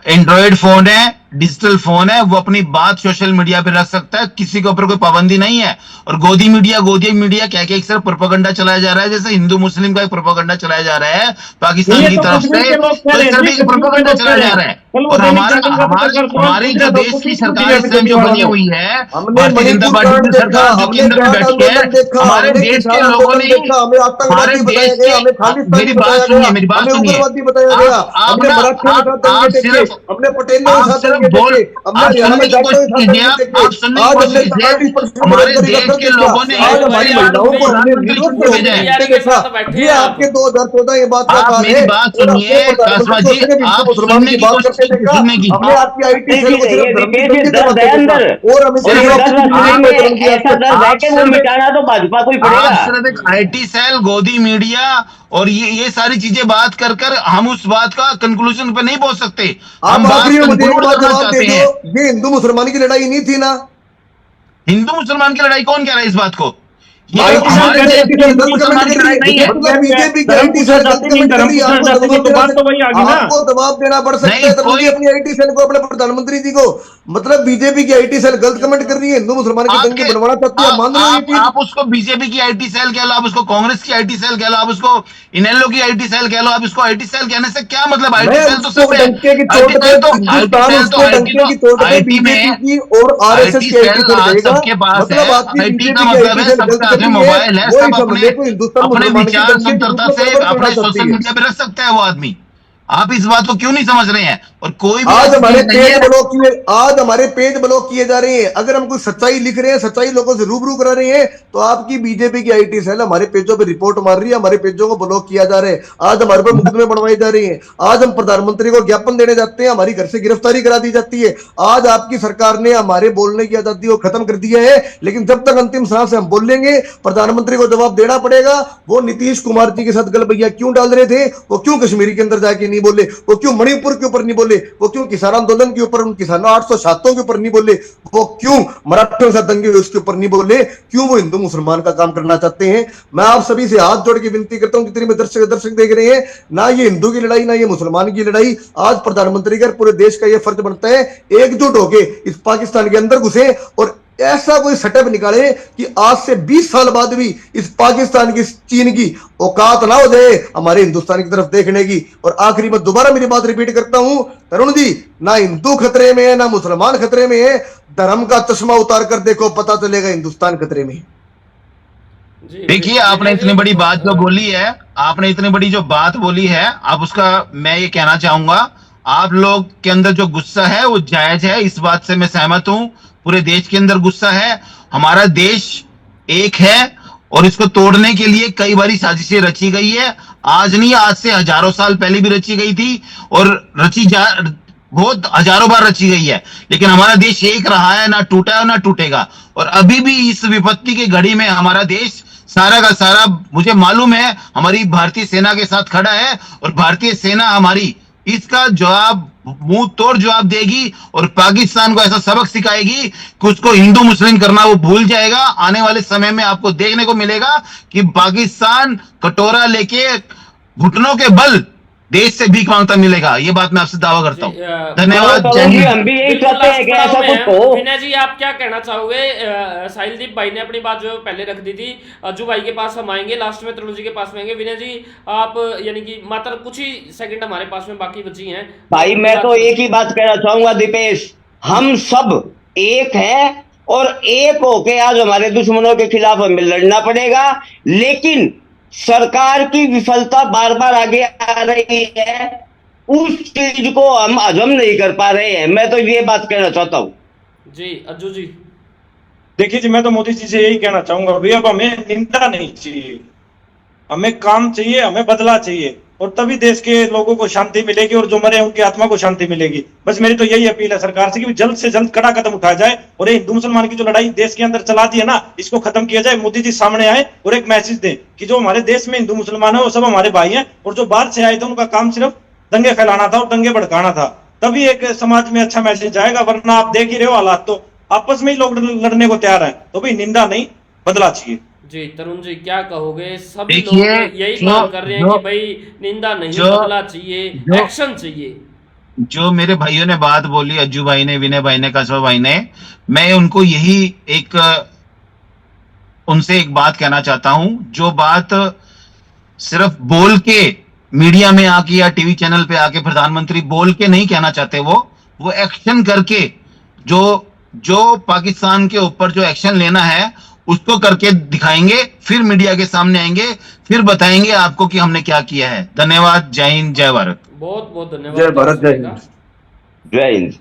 एंड्रॉइड फोन है, डिजिटल फोन है, वो अपनी बात सोशल मीडिया पे रख सकता है, किसी के ऊपर कोई पाबंदी नहीं है। और गोदी मीडिया क्या क्या एक तरफ प्रोपेगेंडा चलाया जा रहा है, जैसे हिंदू मुस्लिम का एक प्रोपेगेंडा चलाया जा रहा है पाकिस्तान की तरफ से, तो इस तरह एक प्रोपेगेंडा चलाया जा रहा है। और हमारी जो देश की सरकार इस टाइम जो बनी हुई है, भारतीय जनता पार्टी की सरकार जो केंद्र में बैठी है, हमारे देश के लोगों ने, हमारे देश के, मेरी बात सुनिए, आप सिर्फ बोल, आप सुनने की कोशिश कीजिए, आप सुनने की कोशिश कीजिए। हमारे देश के लोगों ने ये आपके 2014 ये बात आप मेरी बात सुनिए कासवा जी, आप सुनने की कोशिश सुनने की, हमने आपकी आईटी सेल को सिर्फ वो मिटाना तो भाजपा को ही आप पड़ेगा। सिर्फ एक आईटी सेल, गोदी मीडिया और ये सारी चीजें बात कर हम उस बात का कंक्लूजन पे नहीं पहुंच सकते। हम बात कंक्लूड करना चाहते हैं। ये हिंदू मुसलमान की लड़ाई नहीं थी ना? हिंदू मुसलमान की लड़ाई कौन कह रहा है इस बात को? ये बीजेपी हमारे देश की हिंदू मुसलमान की लड़ाई नहीं है। आपको दबाव देना पड़ सकता है अपनी आईटी सेल को, अपने प्रधानमंत्री जी को। मतलब बीजेपी की आईटी सेल गलत कमेंट कर रही है, हिंदू मुसलमान की दंगे बनवाना चाहती है, मान लो। आप उसको बीजेपी की आईटी सेल कह लो, आप उसको कांग्रेस की आईटी सेल कह लो, आप उसको इनेलो की आईटी सेल कह लो, आप इसको आईटी सेल कहने से क्या मतलब? आईटी सेल तो सब है, आईटी में और आरएसएस की सबके पास है। आईटी का मतलब है सबका जो मोबाइल है, सब अपने विचार स्वतंत्रता से अपने सोशल मीडिया पे रख सकता है वो आदमी। आप इस बात को क्यों नहीं समझ रहे हैं? और कोई भी आज हमारे पेज ब्लॉक किए जा रहे हैं। अगर हम कोई सच्चाई लिख रहे हैं, सच्चाई लोगों से रूबरू करा रहे हैं, तो आपकी बीजेपी की आईटी सेल हमारे पेजों पे रिपोर्ट मार रही है, हमारे पेजों को ब्लॉक किया जा रहा है। आज हमारे पर मुकदमे बनवाए जा रहे हैं। आज हम प्रधानमंत्री को ज्ञापन देने जाते हैं, हमारी घर से गिरफ्तारी करा दी जाती है। आज आपकी सरकार ने हमारे बोलने की आजादी को खत्म कर दिया है, लेकिन जब तक अंतिम सांस से हम बोलेंगे, प्रधानमंत्री को जवाब देना पड़ेगा। वो नीतीश कुमार जी के साथ गलबैया क्यों डाल रहे थे? वो क्यों कश्मीर के अंदर जाके नहीं बोले? वो क्यों मणिपुर के ऊपर नहीं बोले? वो क्यों किसान आंदोलन के ऊपर, उन किसानों 807 के ऊपर नहीं बोले? वो क्यों मराठों के साथ दंगे हुए उसके ऊपर नहीं बोले? क्यों वो हिंदू मुसलमान का काम करना चाहते हैं? मैं आप सभी से हाथ जोड़ के विनती करता हूं, जितने भी दर्शक देख रहे हैं, ना ये हिंदू की लड़ाई, ना ये मुसलमान की लड़ाई। आज प्रधानमंत्री का पूरे देश का यह फर्ज बनता है एकजुट होके इस पाकिस्तान के अंदर घुसे और ऐसा कोई सेटअप निकाले कि आज से 20 साल बाद भी इस पाकिस्तान की, चीन की औकात ना हो जाए हमारे हिंदुस्तान की तरफ देखने की। और आखिरी में दोबारा मेरी बात रिपीट करता हूं, तरुण जी, ना हिंदू खतरे में है, ना मुसलमान खतरे में है। धर्म का चश्मा उतार कर देखो, पता चलेगा हिंदुस्तान खतरे में। देखिए, आपने इतनी बड़ी बात जो बोली है, आपने इतनी बड़ी जो बात बोली है, आप उसका मैं ये कहना चाहूंगा, आप लोग के अंदर जो गुस्सा है वो जायज है, इस बात से मैं सहमत हूं। पूरे देश के अंदर गुस्सा है। हमारा देश एक है और इसको तोड़ने के लिए कई बारी साजिशें रची गई है। आज नहीं, आज से हजारों साल पहले भी रची गई थी और बहुत हजारों बार रची गई है, लेकिन हमारा देश एक रहा है, ना टूटा है ना टूटेगा। और अभी भी इस विपत्ति की घड़ी में हमारा देश सारा का सारा मुझे मालूम है हमारी भारतीय सेना के साथ खड़ा है और भारतीय सेना हमारी इसका जवाब मुंह तोड़ जवाब देगी और पाकिस्तान को ऐसा सबक सिखाएगी कि उसको हिंदू मुस्लिम करना वो भूल जाएगा। आने वाले समय में आपको देखने को मिलेगा कि पाकिस्तान कटोरा लेके घुटनों के बल देश से भीख मांगता मिलेगा। ये बात मैं आपसे दावा करता हूँ। धन्यवाद। जय हिंद। हम भी यही चाहते हैं कि ऐसा कुछ हो। विनय जी आप क्या कहना चाहोगे? साहिलदीप भाई ने अपनी बात जो पहले रख दी थी, अज्जू भाई के पास हम आएंगे, लास्ट में तरुण जी के पास में आएंगे। विनय जी आप यानी कि मात्र कुछ ही सेकंड हमारे पास में बाकी बची हैं। भाई मैं तो एक ही बात कहना चाहूंगा दीपेश, हम सब एक हैं और एक होके आज हमारे दुश्मनों के खिलाफ हमें लड़ना पड़ेगा। लेकिन सरकार की विफलता बार बार आगे आ रही है, उस चीज को हम हजम नहीं कर पा रहे हैं। मैं तो ये बात कहना चाहता हूं। जी अज्जू जी। देखिए जी, मैं तो मोदी जी से यही कहना चाहूंगा भैया, अब हमें निंदा नहीं चाहिए, हमें काम चाहिए, हमें बदला चाहिए, और तभी देश के लोगों को शांति मिलेगी और जो मरे उनकी आत्मा को शांति मिलेगी। बस मेरी तो यही अपील है सरकार से कि जल्द से जल्द कड़ा कदम उठाया जाए और ये हिंदू मुसलमान की जो लड़ाई देश के अंदर चला दी है ना, इसको खत्म किया जाए। मोदी जी सामने आए और एक मैसेज दें कि जो हमारे देश में हिंदू मुसलमान है वो सब हमारे भाई हैं, और जो बाहर से आए थे उनका काम सिर्फ दंगे फैलाना था और दंगे भड़काना था। तभी एक समाज में अच्छा मैसेज आएगा, वरना आप देख ही रहे हो हालात, तो आपस में ही लोग लड़ने को तैयार है। तो भाई निंदा नहीं, बदला चाहिए। जी तरुण जी क्या कहोगे? सभी लोग यही बात कर रहे हैं कि भाई निंदा नहीं, बदला चाहिए, एक्शन चाहिए। जो मेरे भाइयों ने बात बोली, अज्जू भाई ने, विनय भाई ने, कसबा भाई ने, मैं उनको यही उनसे एक बात कहना चाहता हूं। जो बात सिर्फ बोल के मीडिया में आके या टीवी चैनल पे आके प्रधानमंत्री बोल के नहीं कहना चाहते, वो एक्शन करके जो पाकिस्तान के ऊपर जो एक्शन लेना है उसको करके दिखाएंगे, फिर मीडिया के सामने आएंगे, फिर बताएंगे आपको कि हमने क्या किया है। धन्यवाद। जय हिंद, जय भारत। बहुत बहुत धन्यवाद। जय भारत, जय हिंद। जय हिंद।